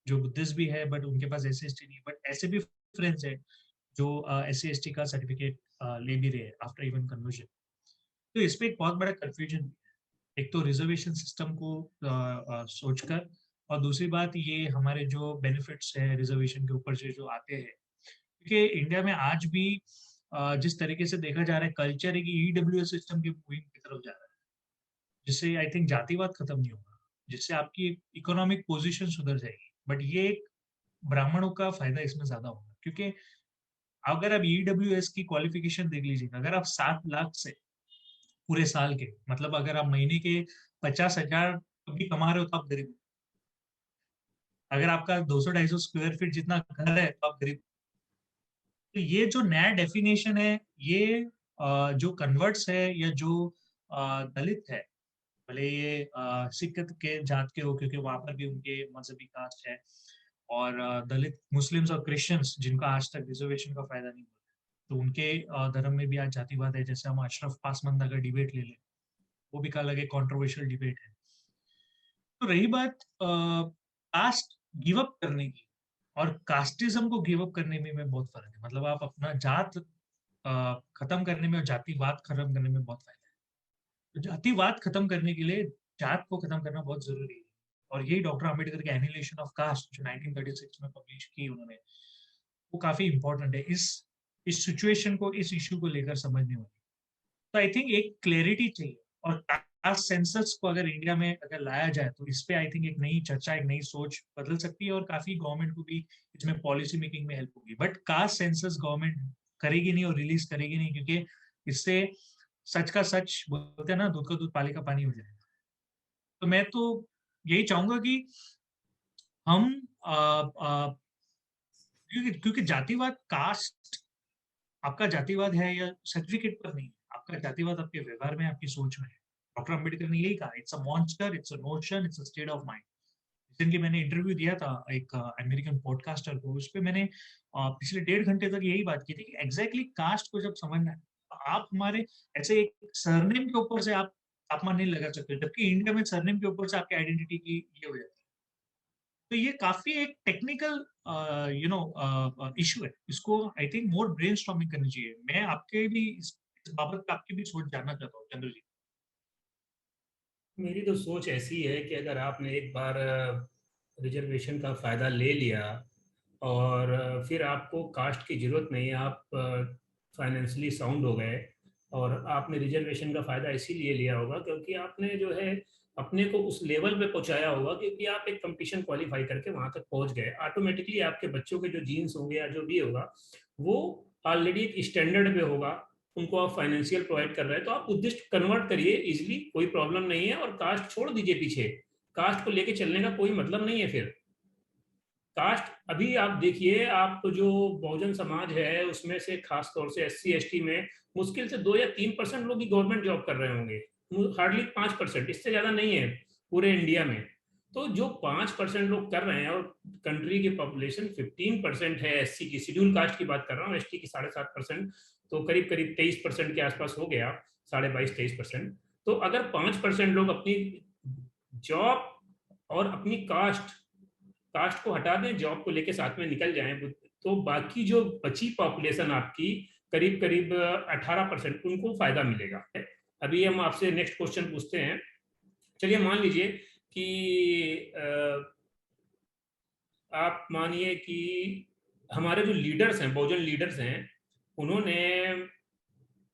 Speaker 2: जो बुद्धिस्ट भी है, बट उनके पास SC ST नहीं, बट ऐसे भी फ्रेंड्स हैं जो SC ST का सर्टिफिकेट ले भी रहे हैं आफ्टर इवन कन्वर्जन। तो इस पे एक बहुत बड़ा कंफ्यूजन है, एक तो रिजर्वेशन सिस्टम को सोचकर, और दूसरी बात ये हमारे जो बेनिफिट्स है रिजर्वेशन के ऊपर से जो आते हैं, क्योंकि इंडिया में आज भी जिस तरीके से देखा जा रहा है कल्चर है कि EWS सिस्टम की मूविंग की तरफ जा रहा है, जिससे आई थिंक जातिवाद खत्म नहीं होगा, जिससे आपकी इकोनॉमिक पोजीशन सुधर जाएगी। बट ये एक ब्राह्मणों का फायदा इसमें ज्यादा होगा, क्योंकि अगर आप ईडब्ल्यूएस की क्वालिफिकेशन देख लीजिए, अगर आप 7 लाख से पूरे साल के, मतलब अगर आप महीने के 50,000 भी कमा रहे हो तो आप गरीब। अगर आपका 200-250 स्क्वायर फीट जितना घर है तो आप गरीब। तो ये जो नया डेफिनेशन है, ये जो कन्वर्ट्स है या जो दलित है, भले ये सिख के जात के हो, क्योंकि वहां पर भी उनके मजहबी कास्ट है, और दलित मुस्लिम्स और क्रिश्चियंस जिनका आज तक रिजर्वेशन का फायदा नहीं मिला, तो उनके धर्म में भी आज जातिवाद है। जैसे हम अशरफ पासवान का डिबेट ले लें, वो भी अलग एक कंट्रोवर्शियल डिबेट है। तो रही बात कास्ट गिव अप करने की, और कास्टिज्म को गिव अप करने में बहुत फर्क है। मतलब आप अपना जात खत्म करने में और जातिवाद खत्म करने में बहुत फायदा है। तो जातिवाद खत्म करने के लिए जात को खत्म करना बहुत जरूरी है, और यही डॉक्टर अम्बेडकर के एनिहिलेशन ऑफ कास्ट जो 1936 में पब्लिश की उन्होंने, वो काफी इंपॉर्टेंट है इस सिचुएशन को, इस इश्यू को लेकर समझने वाली। तो आई थिंक एक क्लैरिटी चाहिए, और कास्ट सेंसस को अगर इंडिया में अगर लाया जाए तो इस पे आई थिंक एक नई चर्चा, एक नई सोच बदल सकती है, और काफी गवर्नमेंट को भी इसमें पॉलिसी मेकिंग में हेल्प होगी। बट कास्ट सेंसस गवर्नमेंट करेगी नहीं और रिलीज करेगी नहीं, क्योंकि इससे सच का सच बोलते हैं ना, दूध का दूध पानी का पानी हो जाएगा। तो मैं तो यही चाहूंगा कि हम आ, आ, क्योंकि जातिवाद, कास्ट, आपका जातिवाद है या सर्टिफिकेट पर नहीं, आपका जातिवाद आपके व्यवहार में, आपकी सोच में है। डॉक्टर अंबेडकर ने यही कहा, it's a monster, it's a notion, it's a state of mind. Recently मैंने इंटरव्यू दिया था एक अमेरिकन पॉडकास्टर को, उस पर मैंने पिछले 1.5 घंटे तक यही बात की थी कि एग्जैक्टली कास्ट को जब समझना है तो आप हमारे ऐसे एक सरनेम के ऊपर से आप तापमान नहीं लगा सकते, जबकि इंडिया में सरनेम के ऊपर से आपकी आइडेंटिटी की ये हो जाती है। तो ये काफी एक टेक्निकल इशू है, इसको आई थिंक मोर ब्रेनस्टॉर्मिंग करनी चाहिए। मैं आपके भी इस बाबत पे आपकी भी सोच जानना चाहता हूँ चंद्र जी।
Speaker 1: मेरी तो सोच ऐसी है कि अगर आपने एक बार रिजर्वेशन का फायदा ले लिया और फिर आपको कास्ट की जरूरत नहीं है, आप फाइनेंशियली साउंड हो गए और आपने रिजर्वेशन का फायदा इसीलिए लिया होगा क्योंकि आपने जो है अपने को उस लेवल पे पहुंचाया होगा, क्योंकि आप एक कंपटीशन क्वालिफाई करके वहां तक पहुंच गए। ऑटोमेटिकली आपके बच्चों के जो जीन्स होंगे या जो भी होगा वो ऑलरेडी एक स्टैंडर्ड पे होगा, उनको आप फाइनेंशियल प्रोवाइड कर रहे हैं, तो आप बुद्धिस्ट कन्वर्ट करिए इजिली, कोई प्रॉब्लम नहीं है। और कास्ट छोड़ दीजिए पीछे, कास्ट को लेके चलने का कोई मतलब नहीं है फिर। कास्ट अभी आप देखिए, आप तो जो बहुजन समाज है उसमें से खास तौर से एससी एसटी में मुश्किल से 2 या 3% लोग ही गवर्नमेंट जॉब कर रहे होंगे, हार्डली 5%, इससे ज्यादा नहीं है पूरे इंडिया में। तो जो 5% लोग कर रहे हैं, और कंट्री की पॉपुलेशन 15% है एससी की, शेड्यूल कास्ट की बात कर रहा हूँ, एसटी की 7.5%, तो करीब करीब 23% के आसपास हो गया, 22-23%। तो अगर 5% लोग अपनी जॉब और अपनी कास्ट कास्ट को हटा दें, जॉब को लेके साथ में निकल जाएं, तो बाकी जो बची पॉपुलेशन आपकी करीब करीब 18%, उनको फायदा मिलेगा। अभी हम आपसे नेक्स्ट क्वेश्चन पूछते हैं। चलिए मान लीजिए कि आप मानिए कि हमारे जो लीडर्स हैं, बहुजन लीडर्स हैं, उन्होंने,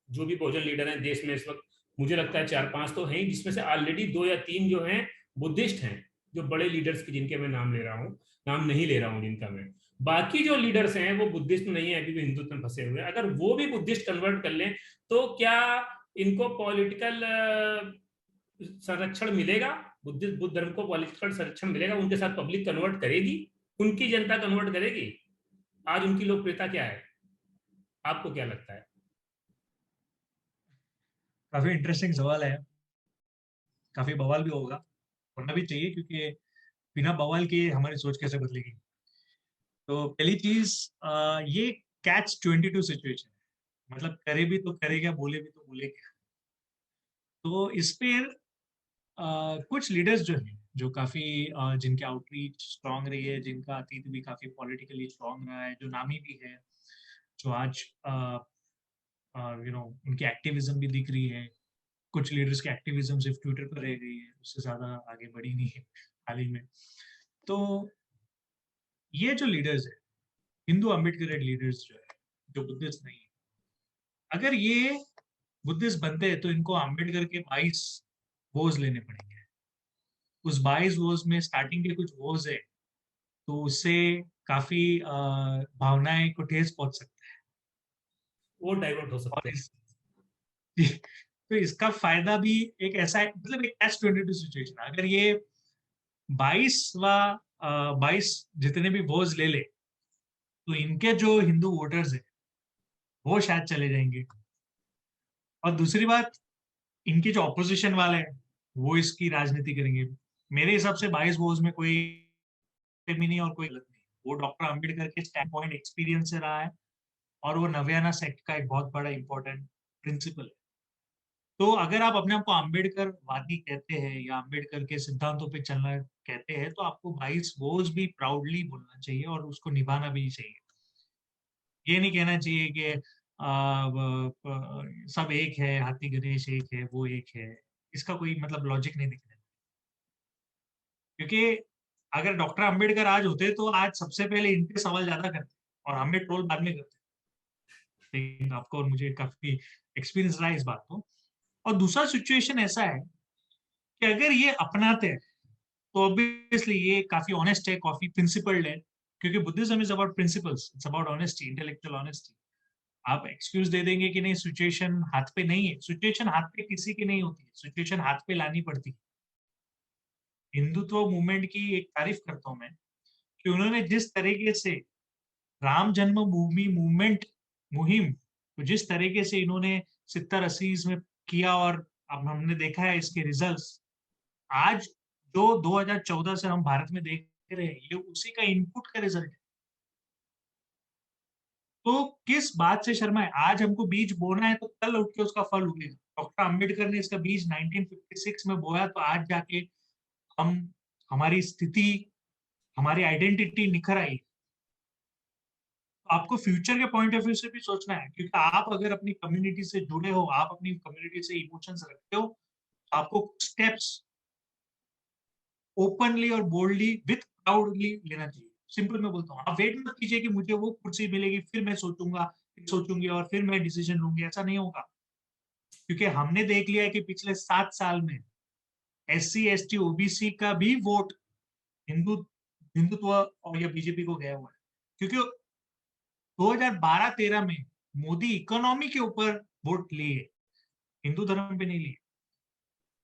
Speaker 1: जो भी बहुजन लीडर हैं देश में इस वक्त, मुझे लगता है 4-5 तो हैं, जिसमें से ऑलरेडी 2 या 3 जो हैं बुद्धिस्ट हैं, जो बड़े लीडर्स की जिनके मैं नाम ले रहा हूँ, नाम नहीं ले रहा हूँ जिनका मैं। बाकी जो लीडर्स हैं वो बुद्धिस्ट नहीं है, अभी भी हिंदुत्व में फंसे हुए हैं। अगर वो भी बुद्धिस्ट कन्वर्ट कर लें तो क्या इनको पॉलिटिकल संरक्षण मिलेगा? बुद्ध धर्म को पॉलिटिकल संरक्षण मिलेगा? उनके साथ पब्लिक कन्वर्ट करेगी? उनकी जनता कन्वर्ट करेगी? आज उनकी लोकप्रियता क्या है? आपको क्या लगता है?
Speaker 2: काफी इंटरेस्टिंग सवाल है, काफी बवाल भी होगा, होना भी चाहिए, क्योंकि बिना बवाल के हमारी सोच कैसे बदलेगी। तो पहली चीज, ये कैच 22 सिचुएशन है, मतलब करे भी तो करे क्या, बोले भी तो बोले क्या। तो इस पे कुछ लीडर्स जो हैं, जो काफी जिनके आउटरीच स्ट्रांग रही है, जिनका अतीत भी काफी पॉलिटिकली स्ट्रांग रहा है, जो नामी भी है, जो आज उनकी एक्टिविज्म भी दिख रही है। कुछ लीडर्स की एक्टिविज्म सिर्फ ट्विटर पर रह गई है, उससे ज्यादा आगे बढ़ी नहीं है हाल ही में। तो ये जो लीडर्स है, हिंदू अम्बेडकर लीडर्स जो है, जो बुद्धिस्ट नहीं है, अगर ये बुद्धिस्ट बनते हैं तो इनको अम्बेडकर के 22 वोज लेने पड़ेंगे। उस 22 वोज में स्टार्टिंग के कुछ वोज है, तो उससे काफी भावनाएं को ठेस पहुंच सकता है।
Speaker 1: वो डाइवर्ट हो सकते हैं।
Speaker 2: तो इसका फायदा भी एक ऐसा है, मतलब एक Catch-22 सिचुएशन। अगर ये 22 जितने भी वोट्स ले ले, तो इनके जो हिंदू वोटर्स है वो शायद चले जाएंगे। और दूसरी बात, इनके जो ऑपोजिशन वाले हैं वो इसकी राजनीति करेंगे। मेरे हिसाब से 22 वोट्स में कोई कमी नहीं और कोई गलत नहीं। वो डॉक्टर अंबेडकर के स्टैंड पॉइंट एक्सपीरियंस से रहा है, और वो नव्याना सेक्ट का एक बहुत बड़ा इंपॉर्टेंट प्रिंसिपल है। तो अगर आप अपने आप को अम्बेडकर वादी कहते हैं या अम्बेडकर के सिद्धांतों पे चलना कहते हैं, तो आपको 22 वोट्स भी प्राउडली बोलना चाहिए और उसको निभाना भी चाहिए। ये नहीं कहना चाहिए कि सब एक है, हाथी गणेश एक है, वो एक है। इसका कोई मतलब लॉजिक नहीं दिखता, क्योंकि अगर डॉक्टर अंबेडकर आज होते तो आज सबसे पहले इन पे सवाल ज्यादा करते और हमें ट्रोल बाद में करते। लेकिन आपको और मुझे काफी एक्सपीरियंस रहा है इस बात को। और दूसरा सिचुएशन ऐसा है कि अगर ये अपनाते हैं तो ऑब्वियसली ये काफी ऑनेस्ट है, काफी प्रिंसिपल्ड है, क्योंकि Buddhism is about principles, it's about honesty, intellectual honesty. आप एक्सक्यूज दे देंगे कि नहीं सिचुएशन हाथ पे नहीं है, सिचुएशन हाथ पे किसी की नहीं होती है, सिचुएशन हाथ पे लानी पड़ती है। हिंदुत्व मूवमेंट की एक तारीफ करता हूं मैं, कि उन्होंने जिस तरीके से राम जन्मभूमि मूवमेंट मुहिम, तो जिस तरीके से इन्होंने 70-80 में किया, और अब हमने देखा है इसके रिजल्ट्स आज जो 2014 से हम भारत में देख रहे हैं, ये उसी का इनपुट का रिजल्ट है। तो किस बात से शर्मा है? आज हमको बीज बोना है तो कल उठ के उसका फल उगेगा। डॉक्टर अंबेडकर ने इसका बीज 1956 में बोया, तो आज जाके हम, हमारी स्थिति, हमारी आइडेंटिटी निखर आई। तो आपको फ्यूचर के पॉइंट ऑफ व्यू से भी सोचना है, क्योंकि आप अगर अपनी कम्युनिटी से जुड़े हो, आप अपनी कम्युनिटी से इमोशंस रखते हो, तो आपको कुछ स्टेप्स ओपनली और बोल्डली विथ प्राउडली लेना चाहिए। सिंपल मैं बोलता हूँ, आप वेट मत कीजिए कि मुझे वो कुर्सी मिलेगी फिर मैं सोचूंगा, फिर सोचूंगी और फिर मैं डिसीजन लूंगी। ऐसा नहीं होगा, क्योंकि हमने देख लिया है कि पिछले 7 साल में SC ST OBC का भी वोट हिंदू हिंदुत्व और या बीजेपी को गया हुआ है। क्योंकि 2012-13 में मोदी इकोनॉमी के ऊपर वोट लिए, हिंदू धर्म पे नहीं लिए।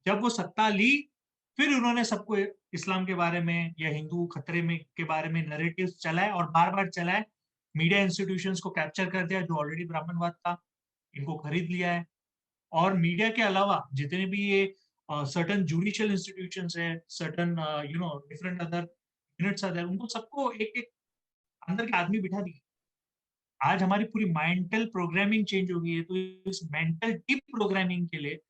Speaker 2: जब वो सत्ता ली, फिर उन्होंने सबको इस्लाम के बारे में या हिंदू खतरे में के बारे में नैरेटिव चलाए, और बार बार चलाए। मीडिया इंस्टीट्यूशंस को कैप्चर कर दिया, जो ऑलरेडी ब्राह्मणवाद था, इनको खरीद लिया है। और मीडिया के अलावा जितने भी ये सर्टन जुडिशियल इंस्टीट्यूशंस है, certain different other units are there, उनको सबको एक एक अंदर के आदमी बिठा दिए। आज हमारी पूरी मेंटल प्रोग्रामिंग चेंज हो गई है। तो इस मेंटल डीप प्रोग्रामिंग के लिए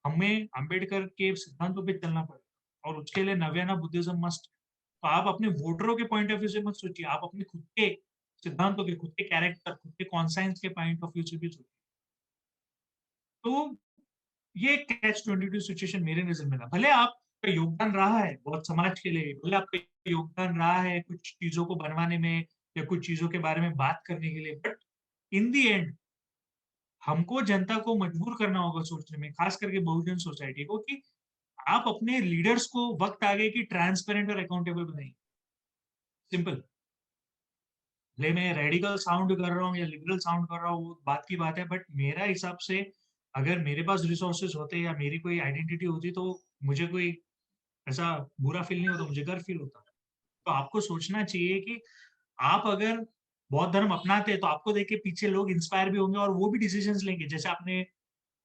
Speaker 2: हमें अंबेडकर के सिद्धांतों पे चलना पड़ेगा, और उसके लिए नव्याना बुद्धिज्म मस्ट। तो आप अपने वोटरों के पॉइंट ऑफ व्यू से मत सोचिए, आप अपने खुद के सिद्धांतों के, खुद के कैरेक्टर, खुद के कॉन्साइंस के पॉइंट ऑफ व्यू से भी सोचिए। तो ये Catch-22 सिचुएशन मेरे नजर में था। भले आपका योगदान रहा है बहुत समाज के लिए, भले आपका योगदान रहा है कुछ चीजों को बनवाने में या कुछ चीजों के बारे में बात करने के लिए, बट इन दी एंड हमको जनता को मजबूर करना होगा सोचने में, खास करके बहुजन सोसाइटी को, कि आप अपने लीडर्स को वक्त आ गए कि ट्रांसपेरेंट और अकाउंटेबल बनाइए। सिंपल। भले मैं रेडिकल साउंड कर रहा हूँ या लिबरल साउंड कर रहा हूँ, वो बात की बात है, बट मेरा हिसाब से अगर मेरे पास रिसोर्सेज होते या मेरी कोई आइडेंटिटी होती, तो मुझे कोई ऐसा बुरा फील नहीं होता, मुझे गर्व फील होता। तो आपको सोचना चाहिए कि आप अगर बौद्ध धर्म अपनाते हैं तो आपको देख के पीछे लोग इंस्पायर भी होंगे और वो भी डिसीजंस लेंगे। जैसे आपने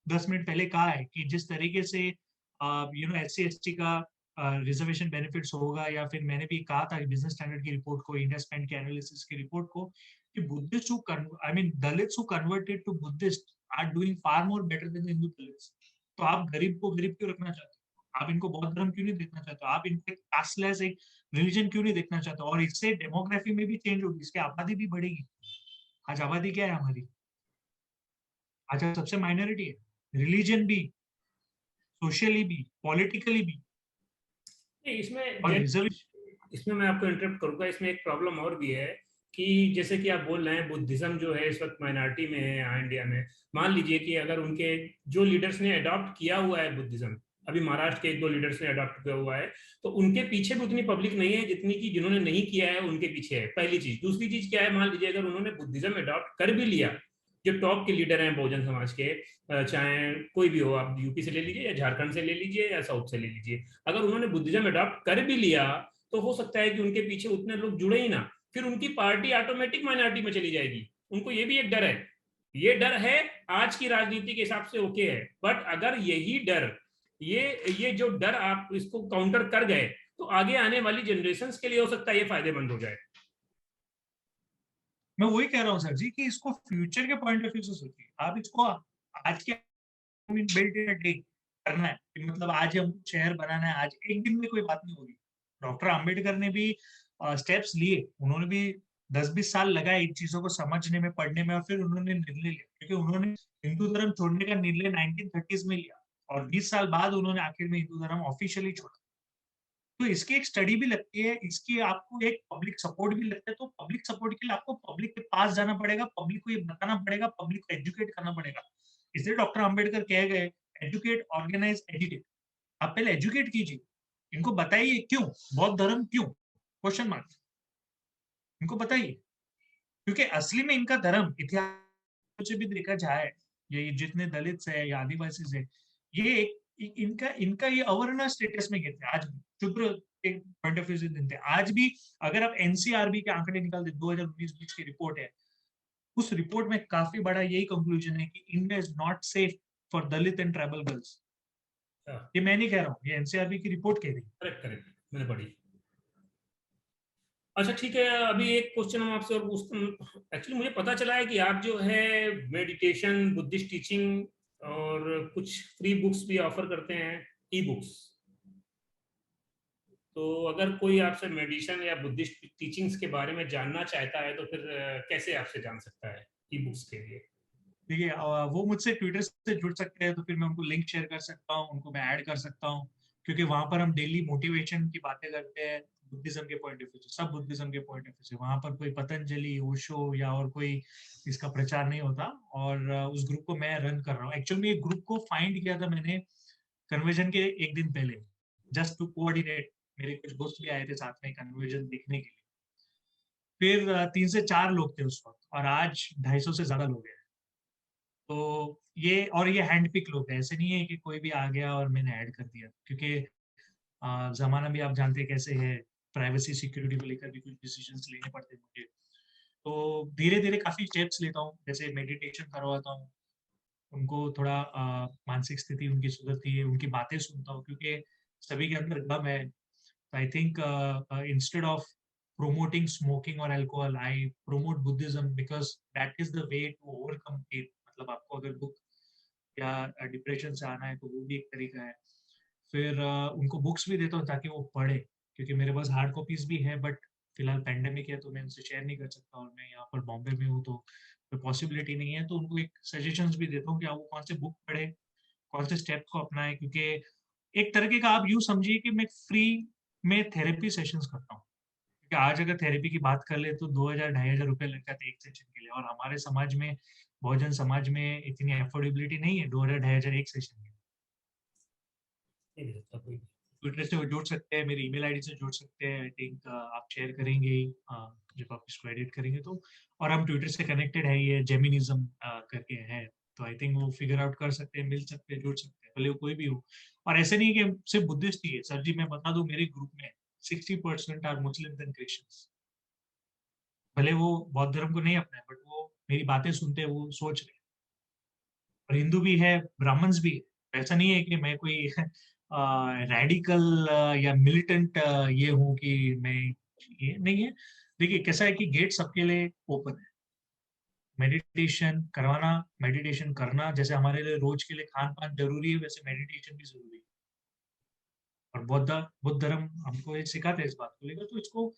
Speaker 2: 10 मिनट पहले कहा है कि जिस तरीके से SC ST का रिजर्वेशन बेनिफिट्स होगा, या फिर मैंने भी कहा था बिजनेस स्टैंडर्ड की रिपोर्ट को, इंडिया स्पेंड की एनालिसिस की रिपोर्ट को, कि Buddhist who I mean Dalits who converted to Buddhist are doing far more better than Hindu Dalits. तो आप गरीब को गरीब क्यों रखना चाहते हो? आप इनको बौद्ध धर्म क्यों नहीं देखना चाहते हो? आप इनको कास्टलेस एक रिलीजन क्यों नहीं देखना चाहते हो? और इससे डेमोग्राफी में भी चेंज होगी, इसकी आबादी भी बढ़ेगी। आज आबादी क्या है हमारी? आज हम सबसे माइनॉरिटी है, रिलीजन भी, सोशली भी, पॉलिटिकली भी।
Speaker 1: नहीं,
Speaker 2: और रिजर्वेशन,
Speaker 1: इसमें मैं आपको इंटरप्ट करूंगा। इसमें एक प्रॉब्लम और भी है कि जैसे कि आप बोल रहे हैं बुद्धिज्म जो है इस वक्त माइनॉरिटी में है यहाँ इंडिया में। मान लीजिए कि अगर उनके जो लीडर्स ने अडॉप्ट किया हुआ है बुद्धिज्म, अभी महाराष्ट्र के 1-2 लीडर्स ने अडॉप्ट किया हुआ है, तो उनके पीछे भी उतनी पब्लिक नहीं है जितनी कि जिन्होंने नहीं किया है उनके पीछे है। पहली चीज। दूसरी चीज क्या है, मान लीजिए अगर उन्होंने बुद्धिज्म अडॉप्ट कर भी लिया, जो टॉप के लीडर हैं बहुजन समाज के, चाहे कोई भी हो, आप यूपी से ले लीजिए या झारखंड से ले लीजिए या साउथ से ले लीजिए, अगर उन्होंने बुद्धिज्म अडॉप्ट कर भी लिया तो हो सकता है कि उनके पीछे उतने लोग जुड़े ही ना, फिर उनकी पार्टी ऑटोमेटिक माइनॉरिटी में चली जाएगी। उनको ये भी एक डर है, ये डर है, आज की राजनीति के हिसाब से ओके है, बट अगर यही डर, ये जो डर आप इसको काउंटर कर गए तो आगे आने वाली जनरेशन के लिए हो सकता है ये फायदेमंद हो जाए।
Speaker 2: मैं वही कह रहा हूँ सर जी कि इसको फ्यूचर के पॉइंट ऑफ व्यू से सोचिए। आप इसको आज के बिल्ड इन अ डे करना है कि मतलब आज हम शहर बनाना है, आज एक दिन में कोई बात नहीं होगी। डॉक्टर अंबेडकर ने भी स्टेप्स लिए, उन्होंने भी 10-20 साल लगाए इन चीजों को समझने में, पढ़ने में, और फिर उन्होंने निर्णय लिया, क्योंकि उन्होंने हिंदू धर्म छोड़ने का निर्णय 1930s में लिया और 20 साल बाद उन्होंने आखिर में हिंदू धर्म ऑफिशियली छोड़ा। तो इसकी एक स्टडी भी लगती है, इसकी आपको एक पब्लिक सपोर्ट भी लगता है। तो पब्लिक सपोर्ट के लिए आपको पब्लिक के पास जाना पड़ेगा, पब्लिक को ये बताना पड़ेगा, पब्लिक को एजुकेट करना पड़ेगा। इसलिए डॉक्टर अंबेडकर कह गए, एजुकेट, ऑर्गेनाइज, एजुकेट। आप पहले एजुकेट कीजिए, इनको बताइए क्यों बौद्ध धर्म, क्यों, क्वेश्चन मार्क, इनको बताइए। क्योंकि असली में इनका धर्म इतिहास से भी देखा जाए, ये जितने दलित है या आदिवासी है, ये इनका इनका ये अवर्णा स्टेटस में गिरते हैं आज भी, शुद्र एक पॉइंट ऑफ व्यू से देते हैं आज भी। अगर आप एनसीआरबी के आंकड़े निकाल दे, 2019-20 की रिपोर्ट है, उस रिपोर्ट में काफी बड़ा यही कंक्लूजन है कि India is not safe for Dalit and tribal girls. ये मैं नहीं कह रहा हूँ, ये एनसीआरबी की रिपोर्ट कह रही है।
Speaker 1: करेक्ट करेक्ट, मैंने पढ़ी। अच्छा ठीक है, अभी एक क्वेश्चन हम आपसे और पूछते हैं। एक्चुअली मुझे पता चला है कि आप जो है मेडिटेशन, बुद्धिस्ट टीचिंग और कुछ फ्री बुक्स भी ऑफर करते हैं, ई बुक्स। तो अगर कोई आपसे मेडिटेशन या बुद्धिस्ट टीचिंग्स के बारे में जानना चाहता है तो फिर कैसे आपसे जान सकता है ई बुक्स के लिए?
Speaker 2: देखिए वो मुझसे ट्विटर से जुड़ सकते हैं, तो फिर मैं उनको लिंक शेयर कर सकता हूँ, उनको मैं ऐड कर सकता हूँ, क्योंकि वहां पर हम डेली मोटिवेशन की बातें करते हैं बुद्धिज्म के पॉइंट ऑफ व्यू से, सब बुद्धिज्म के पॉइंट ऑफ व्यू से। वहां पर कोई पतंजलि, ओशो या और कोई इसका प्रचार नहीं होता। और उस ग्रुप को मैं रन कर रहा हूँ। एक्चुअली एक ग्रुप को फाइंड किया था मैंने कन्वर्जन के एक दिन पहले, जस्ट टू कोऑर्डिनेट। मेरे कुछ दोस्त भी आए थे साथ में कन्वर्जन देखने के लिए। फिर 3 से 4 लोग थे उस वक्त, और आज 250 से ज्यादा लोग हैं। तो ये हैंड पिक लोग हैं, ऐसे नहीं है कि कोई भी आ गया और मैंने ऐड कर दिया, क्योंकि जमाना भी आप जानते हैं कैसे है, प्राइवेसी सिक्योरिटी को लेकर भी कुछ डिसीजंस लेने पड़ते हैं मुझे। तो धीरे धीरे काफी स्टेप्स लेता हूँ, जैसे मेडिटेशन करवाता हूँ उनको, थोड़ा मानसिक स्थिति उनकी सुधरती है, उनकी बातें सुनता हूँ, क्योंकि सभी के अंदर गम है। I think instead of promoting smoking or alcohol, I promote Buddhism because that is the way to overcome it. मतलब आपको अगर दुख या डिप्रेशन से आना है तो वो भी एक तरीका है। फिर उनको बुक्स भी देता हूँ ताकि वो पढ़े, क्योंकि मेरे पास हार्ड कॉपीज भी है, बट फिलहाल पेंडेमिक है तो मैं उनसे शेयर नहीं कर सकता, और मैं यहाँ पर बॉम्बे में हूँ तो कोई पॉसिबिलिटी नहीं है। तो उनको एक सजेशंस भी देता हूँ कि आप वो कौन से बुक पढ़े, कौन से स्टेप को अपनाएं, क्योंकि एक तरीके का आप यूँ समझिए कि मैं फ्री में थेरेपी सेशंस करता हूँ। क्योंकि आज अगर थेरेपी की बात कर ले तो 2000-2500 रुपए लग जाते हैं एक सेशन के लिए, और हमारे समाज में, बहुजन समाज में इतनी अफोर्डेबिलिटी नहीं है 2000-2500 एक सेशन की।
Speaker 1: नहीं दे सकता कोई।
Speaker 2: ट्विटर से जुड़ सकते हैं, मेरी ईमेल आईडी से जुड़ सकते हैं। आई थिंक आप शेयर करेंगे ही, जब आप इसको एडिट करेंगे तो। और हम ट्विटर से कनेक्टेड है, ये जेमिनिज्म करके है, तो आई थिंक वो फिगर आउट कर सकते हैं, मिल सकते हैं, जुड़ सकते हैं, भले वो कोई भी हो। और ऐसे नहीं कि सिर्फ बुद्धिस्ट ही है सर जी, मैं बता दूं मेरे ग्रुप में 60% आर मुस्लिम्स एंड क्रिश्चियंस। भले वो बौद्ध धर्म को नहीं अपनाए, बट वो मेरी बातें सुनते हैं, वो सोच रहे हैं। और हिंदू भी है, ब्राह्मण्स भी है। ऐसा नहीं है कि मैं कोई रेडिकल या मिलिटेंट ये हूँ कि मैं, ये नहीं है। देखिए कैसा है कि गेट सबके लिए ओपन है। मेडिटेशन करवाना, मेडिटेशन करना, जैसे हमारे लिए रोज के लिए खान पान जरूरी है, वैसे मेडिटेशन भी जरूरी है। और बुद्ध धर्म हमको ये सिखाते हैं इस बात को लेकर, तो इसको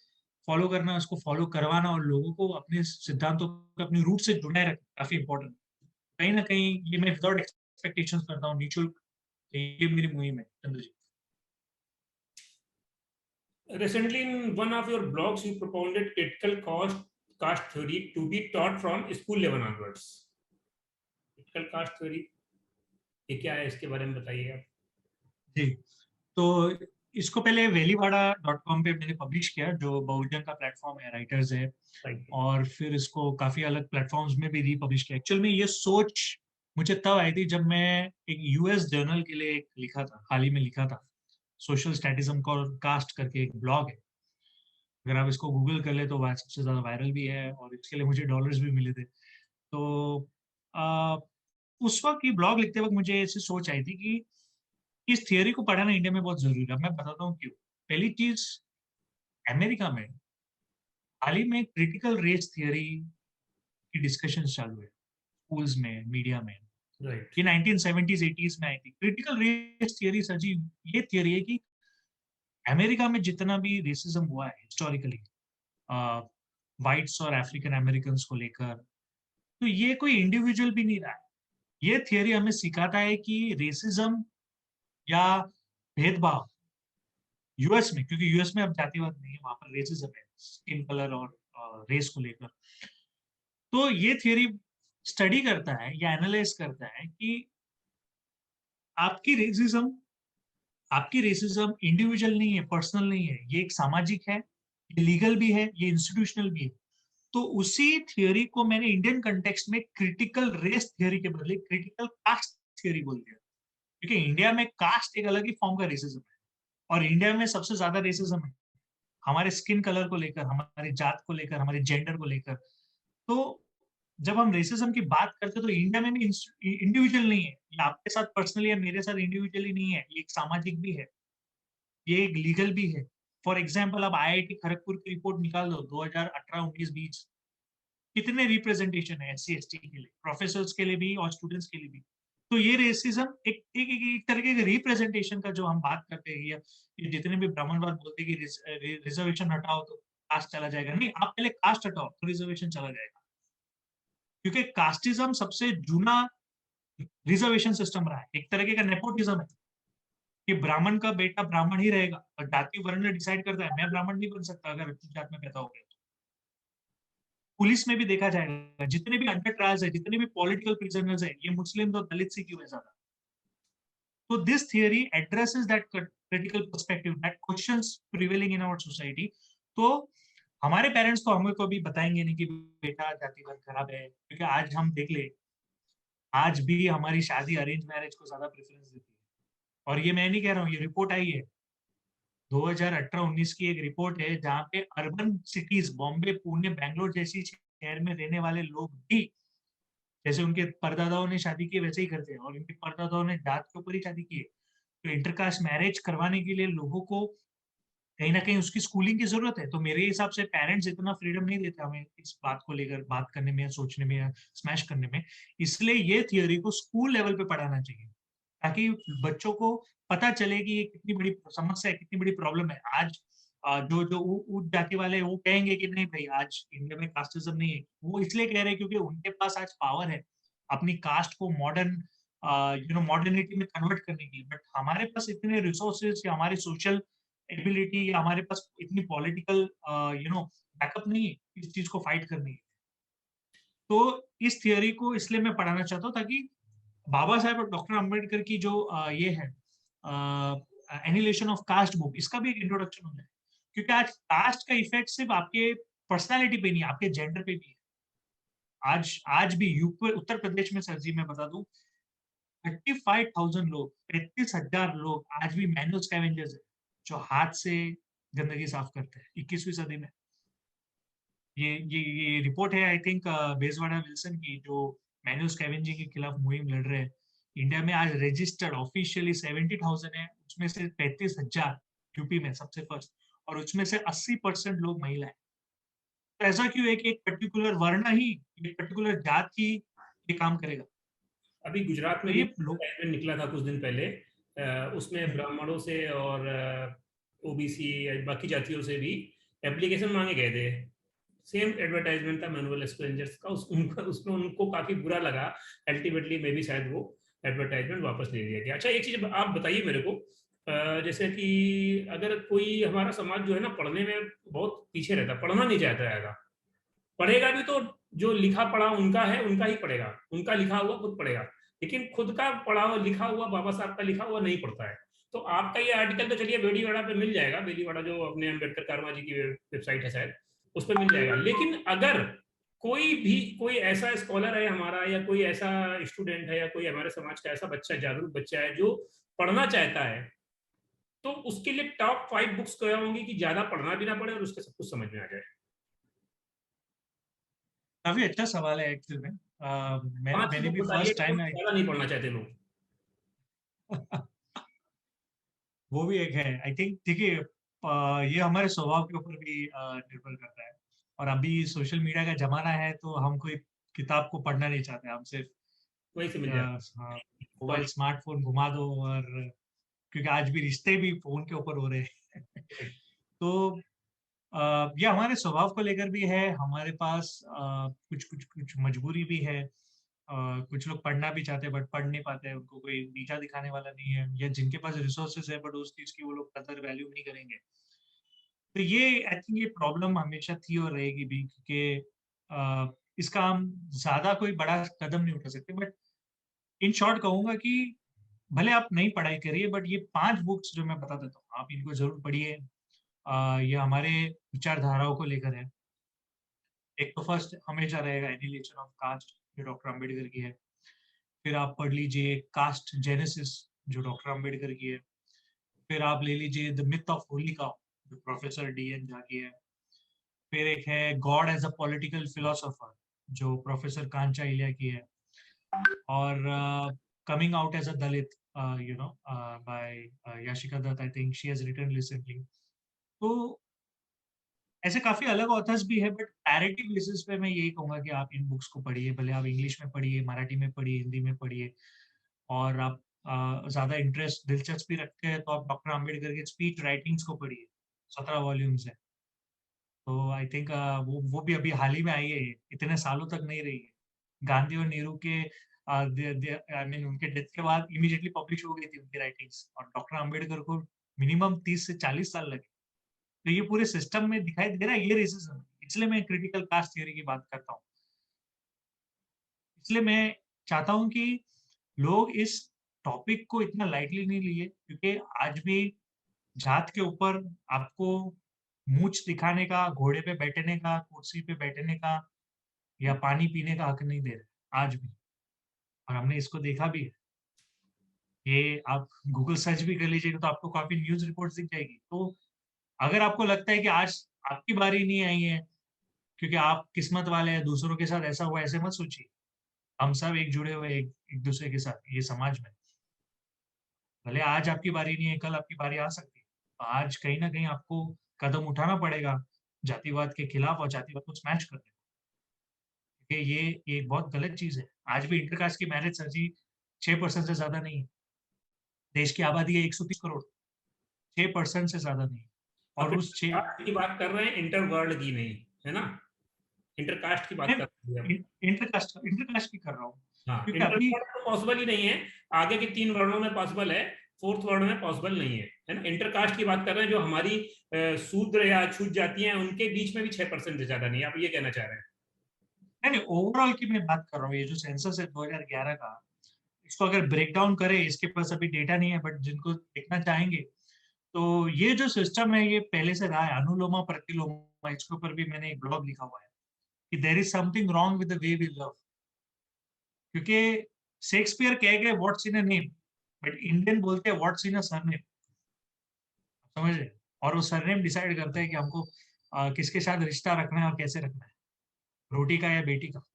Speaker 2: फॉलो करना, इसको फॉलो करवाना और लोगों को अपने सिद्धांतों को, अपनी रूट से जुड़ाए रखना काफी इंपॉर्टेंट। कहीं ना कहीं ये मैं विदाउट एक्सपेक्टेशंस करता हूँ, निःशुल्क। ये मेरी मुहिम है Chandra ji.
Speaker 1: Recently, in one of your blogs, you propounded critical caste theory to be taught from school level onwards. Critical caste theory ये क्या है, इसके बारे में बताइए आप।
Speaker 2: जी, तो इसको पहले वेलीवाड़ा.com पे मैंने पब्लिश किया, जो बहुजन का प्लेटफॉर्म है, राइटर्स है,
Speaker 1: राइट।
Speaker 2: और फिर इसको काफी अलग प्लेटफॉर्म्स में भी रीपब्लिश किया। एक्चुअल में ये सोच मुझे तब आई थी जब मैं एक यूएस जर्नल के लिए एक लिखा था, हाल ही में लिखा था, सोशल स्टैटिज्म का कास्ट करके एक ब्लॉग है। अगर आप इसको गूगल कर ले तो वह सबसे ज्यादा वायरल भी है, और इसके लिए मुझे डॉलर्स भी मिले थे। तो आ, उस वक्त ये ब्लॉग लिखते वक्त मुझे ऐसी सोच आई थी कि इस थियोरी को पढ़ाना इंडिया में बहुत जरूरी है। मैं बताता हूँ क्यों। पहली चीज, अमेरिका में हाल ही में क्रिटिकल रेस थियोरी की डिस्कशन चालू है, स्कूल्स में, मीडिया में।
Speaker 1: राइट।
Speaker 2: ये 1970s 80s में आई थी क्रिटिकल रेस थियोरी। सर जी, ये थियोरी है कि अमेरिका में जितना भी रेसिज्म हुआ है हिस्टोरिकली, वाइट्स और अफ्रीकन अमेरिकन को लेकर, तो ये कोई इंडिविजुअल भी नहीं रहा है। ये थियोरी हमें सिखाता है कि रेसिज्म या भेदभाव यूएस में, क्योंकि यूएस में अब जातिवाद नहीं है, वहां पर रेसिज्म है स्किन कलर और रेस को लेकर। तो ये थियोरी स्टडी करता है या एनालाइज करता है कि आपकी रेसिज्म आपकी रेसिज्म इंडिविजुअल नहीं है, पर्सनल नहीं है, ये एक सामाजिक है, ये लीगल भी है, ये इंस्टीट्यूशनल भी है। तो उसी थियोरी को मैंने इंडियन कंटेक्स्ट में क्रिटिकल रेस थियोरी के बदले क्रिटिकल कास्ट थियोरी बोल दिया, क्योंकि इंडिया में कास्ट एक अलग ही फॉर्म का रेसिज्म है, और इंडिया में सबसे ज्यादा रेसिज्म है हमारे स्किन कलर को लेकर, हमारी जात को लेकर, हमारे जेंडर को लेकर। तो जब हम रेसिज्म की बात करते हैं तो इंडिया में भी इंडिविजुअल नहीं है, ये आपके साथ पर्सनली या मेरे साथ इंडिविजुअली नहीं है, ये एक सामाजिक भी है, ये एक लीगल भी है। फॉर एग्जाम्पल, अब आईआईटी खड़गपुर की रिपोर्ट निकाल दो 2018-19-20, कितने रिप्रेजेंटेशन है एससी एसटी के लिए, प्रोफेसर्स के लिए भी और स्टूडेंट्स के लिए भी। तो ये रेसिज्म एक तरीके के रिप्रेजेंटेशन का जो हम बात करते हैं, या ये जितने भी ब्राह्मणवाद बोलते हैं कि रिजर्वेशन हटाओ तो कास्ट चला जाएगा, नहीं, आप पहले कास्ट हटाओ तो रिजर्वेशन चला जाएगा। क्योंकि कास्टिज्म सबसे जूना रिजर्वेशन सिस्टम रहा है, एक तरीके का नेपोटिज्म है कि ब्राह्मण का बेटा ब्राह्मण ही रहेगा, और जाति वर्ण डिसाइड करता है, मैं ब्राह्मण नहीं बन सकता अगर उच्च जात में पैदा हो गया तो। पुलिस में भी देखा जाएगा, जितने भी अंडर ट्रायल्स है, जितने भी पॉलिटिकल प्रिजनर्स है, ये मुस्लिम और दलित से क्यों है ज्यादा। तो this theory addresses that critical perspective, that questions prevailing in our society. तो हमारे पेरेंट्स तो हमें कभी बताएंगे नहीं कि बेटा जातिवाद खराब है, क्योंकि आज हम देख ले, आज भी हमारी शादी अरेंज मैरिज को ज्यादा प्रेफरेंस देती है। और ये मैं नहीं कह रहा हूँ, ये रिपोर्ट आई है 2018-19 की, एक रिपोर्ट है जहाँ पे अर्बन सिटीज, बॉम्बे, पुणे, बैंगलोर जैसी शहर में रहने वाले लोग भी, जैसे उनके परदादाओं ने शादी की वैसे ही करते हैं, और उनके परदादाओं ने जात के ऊपर ही शादी की है। तो इंटरकास्ट मैरिज करवाने के लिए लोगों को कहीं ना कहीं उसकी स्कूलिंग की जरूरत है। तो मेरे हिसाब से पेरेंट्स इतना फ्रीडम नहीं देते हमें इस बात को लेकर बात करने में या सोचने में या स्मैश करने में। इसलिए ये थियोरी को स्कूल लेवल पे पढ़ाना चाहिए, ताकि बच्चों को पता चले कि ये कितनी बड़ी समस्या है, कितनी बड़ी प्रॉब्लम है। आज जो जो उच्च जाति वाले वो कहेंगे कि नहीं भाई, आज इंडिया में कास्टिज्म नहीं है, वो इसलिए कह रहे हैं क्योंकि उनके पास आज पावर है अपनी कास्ट को मॉडर्न मॉडर्निटी में कन्वर्ट करने की। बट हमारे पास इतने रिसोर्सेज या हमारी सोशल एबिलिटी या हमारे पास इतनी पॉलिटिकल बैकअप नहीं है इस चीज को फाइट करने की। तो इस थियोरी को इसलिए मैं पढ़ाना चाहता हूँ ताकि बाबा साहेब और डॉक्टर अम्बेडकर की जो ये है एनिलेशन ऑफ कास्ट बुक, इसका भी एक इंट्रोडक्शन हो जाए। क्योंकि आज कास्ट का इफेक्ट सिर्फ आपके पर्सनालिटी पे नहीं, आपके जेंडर पे भी है। आज आज भी यूपी उत्तर प्रदेश में, सर जी मैं बता दूं, 35,000 लोग, 35,000 लोग आज भी मैनुअल स्कैवेंजर्स है, जो हाथ से गंदगी साफ करते हैं 21वीं सदी में। ये रिपोर्ट है आई थिंक बेजवाड़ा विल्सन की, जो मैनुअल स्कैवेंजिंग के खिलाफ मुहिम लड़ रहे हैं। इंडिया में आज रजिस्टर्ड ऑफिशियली 70,000 है, उसमें से 35,000 यूपी में सबसे फर्स्ट, और उसमें से 80% लोग महिला है। तो ऐसा क्यों है कि एक पर्टिकुलर वर्ण ही, एक पर्टिकुलर जात ही ये काम करेगा।
Speaker 1: अभी गुजरात में
Speaker 2: तो
Speaker 1: भी
Speaker 2: ये लोग
Speaker 1: statement निकला था कुछ दिन पहले, उसमें ब्राह्मणों से और ओबीसी बाकी जातियों से भी एप्लीकेशन मांगे गए थे। सेम एडवर्टाइजमेंट था मैनुअल स्कैवेंजर्स का, उसमें उनको काफी बुरा लगा। अल्टीमेटली मे भी शायद वो एडवर्टाइजमेंट वापस ले लिया गया। अच्छा, एक चीज आप बताइए मेरे को, जैसे कि अगर कोई हमारा समाज जो है ना पढ़ने में बहुत पीछे रहता, पढ़ना नहीं चाहता है, पढ़ेगा भी तो जो लिखा पढ़ा उनका है उनका ही पढ़ेगा, उनका लिखा हुआ खुद पढ़ेगा, लेकिन खुद का पढ़ा हुआ लिखा हुआ बाबा साहब का लिखा हुआ नहीं पढ़ता है। तो आपका ये आर्टिकल तो चलिए बेलीवाड़ा पे मिल जाएगा, बेलीवाड़ा जो अपने अम्बेडकर कारमा जी की वेबसाइट है शायद, उस पर मिल जाएगा। लेकिन अगर कोई ऐसा स्कॉलर है हमारा, या कोई ऐसा स्टूडेंट है, या कोई हमारे समाज का ऐसा बच्चा, जागरूक बच्चा है जो पढ़ना चाहता है, तो उसके लिए टॉप 5 बुक्स क्या होंगी कि ज्यादा पढ़ना भी ना पड़े और उसके सब कुछ समझ में आ जाए?
Speaker 2: काफी अच्छा सवाल है एक्चुअल में।
Speaker 1: 5
Speaker 2: मैंने
Speaker 1: बुक
Speaker 2: भी
Speaker 1: बताइए
Speaker 2: फर्स्ट
Speaker 1: जो
Speaker 2: टाइम
Speaker 1: ज्यादा नहीं पढ़ना चाहते लोग।
Speaker 2: वो भी एक है आई थिंक। देखिए, ये हमारे स्वभाव के ऊपर भी निर्भर करता है। और अभी सोशल मीडिया का जमाना है, तो हम कोई किताब को पढ़ना नहीं चाहते। हम सिर्फ
Speaker 1: वही से मिल जाएगा।
Speaker 2: हाँ, मोबाइल स्मार्टफोन घुमा दो। और क्योंकि आज भी रिश्ते भी फोन के ऊपर हो रहे हैं तो ये हमारे स्वभाव को लेकर भी है। हमारे पास कुछ कुछ कुछ मजबूरी भी है। कुछ लोग पढ़ना भी चाहते हैं बट पढ़ नहीं पाते हैं, उनको कोई नीचा दिखाने वाला नहीं है, या जिनके पास रिसोर्सेज है बट उस चीज की वो लोग कदर वैल्यू नहीं करेंगे। तो ये आई थिंक ये प्रॉब्लम हमेशा थी और रहेगी भी, क्योंकि इसका हम ज्यादा कोई बड़ा कदम नहीं उठा सकते। बट इन शॉर्ट कहूंगा कि भले आप नई पढ़ाई करिए, बट ये 5 बुक्स जो मैं बता देता हूँ, आप इनको जरूर पढ़िए। ये हमारे विचारधाराओं को लेकर है। एक तो फर्स्ट हमेशा रहेगा एनिहिलेशन ऑफ कास्ट, जो डॉक्टर अम्बेडकर की है। फिर आप पढ़ लीजिए कास्ट जेनेसिस, जो डॉक्टर अम्बेडकर की है। फिर आप ले लीजिए the myth of holy cow, जो प्रोफेसर डी एन झा की है। फिर एक है god as a political philosopher, जो प्रोफेसर कांचा इलिया की है। और coming out as a Dalit, you know, by Yashika Dutt, I think she has written recently. तो ऐसे काफी अलग ऑथर्स भी है, बट पैरेटिव बेसिस पे मैं यही कहूंगा कि आप इन बुक्स को पढ़िए। भले आप इंग्लिश में पढ़िए, मराठी में पढ़िए, हिंदी में पढ़िए। और आप ज्यादा इंटरेस्ट दिलचस्पी रखते हैं तो आप डॉक्टर अम्बेडकर के स्पीच राइटिंग्स को पढ़िए। 17 वॉल्यूम्स है। तो आई थिंक वो भी अभी हाल ही में आई है, इतने सालों तक नहीं रही है। गांधी और नेहरू के आई मीन उनके डेथ के बाद इमीडिएटली पब्लिश हो गई थी उनकी राइटिंग्स, और डॉक्टर अम्बेडकर को मिनिमम 30 से 40 साल लगे। तो ये पूरे सिस्टम में दिखाई दे रहा है ये रेसिज्म। इसलिए मैं क्रिटिकल कास्ट थ्योरी की बात करता हूँ। इसलिए मैं चाहता हूँ कि लोग इस टॉपिक को इतना लाइटली नहीं लिए, क्योंकि आज भी जात के ऊपर आपको मूंछ दिखाने का, घोड़े पे बैठने का, कुर्सी पे बैठने का, या पानी पीने का हक नहीं दे रहे आज भी। और हमने इसको देखा भी है। ये आप गूगल सर्च भी कर लीजिएगा तो आपको काफी न्यूज रिपोर्ट्स दिख जाएगी। तो अगर आपको लगता है कि आज आपकी बारी नहीं आई है क्योंकि आप किस्मत वाले हैं, दूसरों के साथ ऐसा हुआ, ऐसे मत सोचिए। हम सब एक जुड़े हुए हैं एक दूसरे के साथ ये समाज में। भले आज आपकी बारी नहीं है, कल आपकी बारी आ सकती है। तो आज कहीं ना कहीं आपको कदम उठाना पड़ेगा जातिवाद के खिलाफ, और जातिवाद को स्मैश करने, क्योंकि ये एक बहुत गलत चीज है। आज भी इंटरकास्ट की मैरिज सर्जी 6% से ज्यादा नहीं है। देश की आबादी है 130 करोड़, 6% से ज्यादा नहीं है।
Speaker 1: आप
Speaker 2: और उस छह
Speaker 1: इंटरकास्ट की बात कर रहे हैं, इंटर वर्ल्ड की नहीं, है ना? इंटरकास्ट की बात कर रहे हैं।
Speaker 2: इंटरकास्ट की कर रहा हूँ,
Speaker 1: हाँ,
Speaker 2: क्योंकि
Speaker 1: इंटर
Speaker 2: अभी
Speaker 1: वर्ड तो पॉसिबल ही नहीं है। आगे के 3 वर्णों में पॉसिबल है, फोर्थ वर्ण में पॉसिबल नहीं है ना? इंटरकास्ट की बात कर रहे हैं, जो हमारी शूद्र या छूट जाती हैं उनके बीच में भी 6% से ज्यादा नहीं है। आप ये कहना चाह रहे हैं?
Speaker 2: नहीं नहीं, ओवरऑल की मैं बात कर रहा हूँ। ये जो सेंसस है 2011 का, इसको अगर ब्रेक डाउन करें, इसके पास अभी डेटा नहीं है, बट जिनको देखना चाहेंगे तो ये जो सिस्टम है ये पहले से रहा है, अनुलोमा प्रतिलोमा। इसके ऊपर भी मैंने एक ब्लॉग लिखा हुआ है कि there is something wrong with the way we love. क्योंकि शेक्सपियर कह गए what's in a name, but Indian बोलते हैं व्हाट्स इन अ सरनेम। समझ रहे? और वो सरनेम डिसाइड करता है कि हमको किसके साथ रिश्ता रखना है और कैसे रखना है, रोटी का या बेटी का।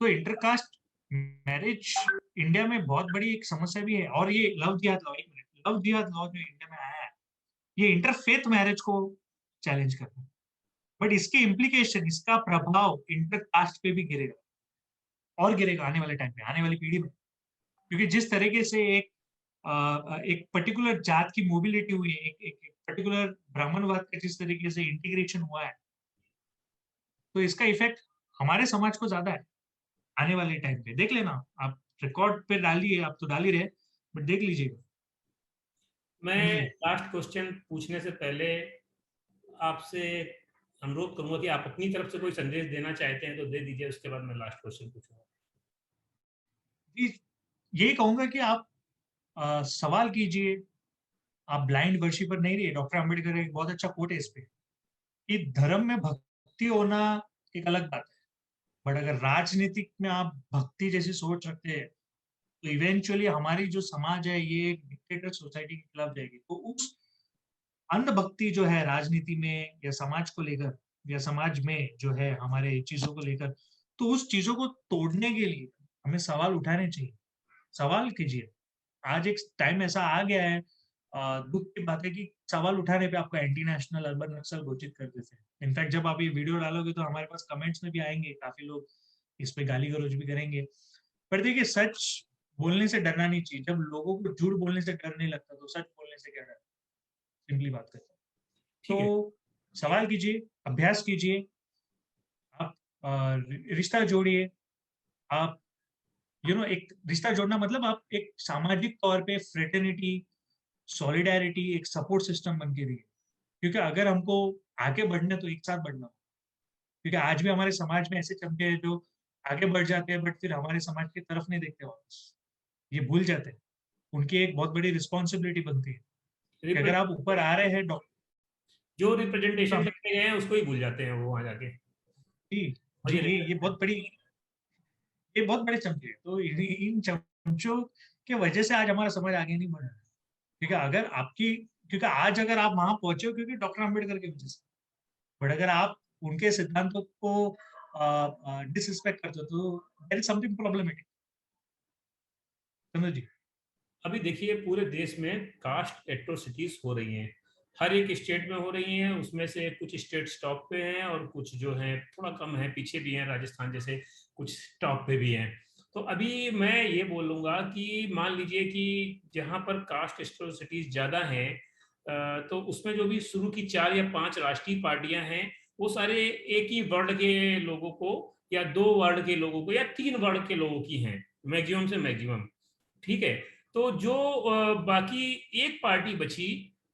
Speaker 2: तो इंटरकास्ट मैरिज इंडिया में बहुत बड़ी एक समस्या भी है। और ये लव जिहाद लॉ, एक मिनट, लव जिहाद लॉ जो इंडिया में आया है, ये इंटरफेथ मैरिज को चैलेंज करता है। बट इसकी इम्प्लीकेशन, इसका प्रभाव इंटरकास्ट पे भी गिरेगा, और गिरेगा आने वाले टाइम पे, आने वाली पीढ़ी में। क्योंकि जिस तरीके से एक पर्टिकुलर जात की मोबिलिटी हुई है, एक पर्टिकुलर ब्राह्मणवाद का जिस तरीके से इंटीग्रेशन हुआ है, तो इसका इफेक्ट हमारे समाज को ज्यादा है। आने वाले टाइम पे देख लेना आप, रिकॉर्ड पे डालिए, आप तो डाल ही रहे, बट देख लीजिएगा।
Speaker 1: मैं
Speaker 2: समझिए।
Speaker 1: लास्ट क्वेश्चन पूछने से पहले आपसे अनुरोध करूंगा कि आप अपनी तरफ से कोई संदेश देना चाहते हैं तो दे दीजिए, उसके बाद मैं लास्ट क्वेश्चन पूछूंगा।
Speaker 2: जी, यही कहूंगा कि आप सवाल कीजिए, आप ब्लाइंड वर्शिपर नहीं रहिए। डॉक्टर अम्बेडकर का एक बहुत अच्छा कोट है इस पे, कि धर्म में भक्ति होना एक अलग बात है, बट अगर राजनीतिक में आप भक्ति जैसी सोच रखते हैं तो इवेंचुअली हमारी जो समाज है ये एक डिक्टेटर सोसाइटी के खिलाफ जाएगी। तो उस अंधभक्ति जो है राजनीति में या समाज को लेकर, या समाज में जो है हमारे चीजों को लेकर, तो उस चीजों को तोड़ने के लिए हमें सवाल उठाने चाहिए। सवाल कीजिए। आज एक टाइम ऐसा आ गया है, दुख की बात है कि सवाल उठाने पे आपको एंटी नेशनल अर्बन नक्सल घोषित कर देते हैं। इनफैक्ट जब आप ये वीडियो डालोगे तो हमारे पास कमेंट्स में भी आएंगे, काफी लोग इस पे गाली गलौज भी करेंगे। पर देखिए, सच बोलने से डरना नहीं चाहिए। जब लोगों को झूठ बोलने से डर नहीं लगता तो सच बोलने से क्या डर। सिंपली बात करते हैं।
Speaker 1: ठीक है।
Speaker 2: तो सवाल कीजिए, अभ्यास कीजिए, आप रिश्ता जोड़िए। आप एक रिश्ता जोड़ना मतलब आप एक सामाजिक तौर पे फ्रेटर्निटी, सॉलिडारिटी, एक सपोर्ट सिस्टम बन के रहिए। क्योंकि अगर हमको आगे बढ़ना तो एक साथ बढ़ना हो। क्योंकि आज भी हमारे समाज में ऐसे चमके हैं जो आगे बढ़ जाते हैं बट फिर हमारे समाज की तरफ नहीं देखते वापस, ये भूल जाते हैं। उनकी एक बहुत बड़ी रिस्पॉन्सिबिलिटी बनती है कि अगर आप ऊपर आ रहे हैं डॉक्टर,
Speaker 1: जो रिप्रेजेंटेशन करके गए हैं उसको ही भूल जाते हैं वो वहां जाके।
Speaker 2: जी
Speaker 1: और
Speaker 2: जी,
Speaker 1: ये
Speaker 2: ये बहुत बड़े चमचे हैं। तो इन चमचों की वजह से आज हमारा समाज आगे नहीं बढ़ रहा है। क्योंकि अगर आपकी क्योंकि आज अगर आप वहां पहुंचे हो क्योंकि डॉक्टर अम्बेडकर की वजह से, बट अगर आप उनके सिद्धांतों को डिसरिस्पेक्ट करते हो तो देयर इज समथिंग प्रॉब्लमेटिक। समझ जी।
Speaker 1: अभी देखिए पूरे देश में कास्ट एट्रोसिटीज हो रही हैं, हर एक स्टेट में हो रही हैं। उसमें से कुछ स्टेट टॉप पे हैं और कुछ जो है थोड़ा कम है, पीछे भी हैं, राजस्थान जैसे कुछ टॉप पे भी हैं। तो अभी मैं ये बोलूँगा कि मान लीजिए कि जहाँ पर कास्ट एट्रोसिटीज ज़्यादा हैं, तो उसमें जो भी शुरू की 4 या 5 राष्ट्रीय पार्टियां हैं वो सारे एक ही वर्ड के लोगों को या 2 वर्ड के लोगों को या 3 वर्ड के लोगों की हैं, मैक्सिमम से मैक्सिमम। ठीक है। तो जो बाकी एक पार्टी बची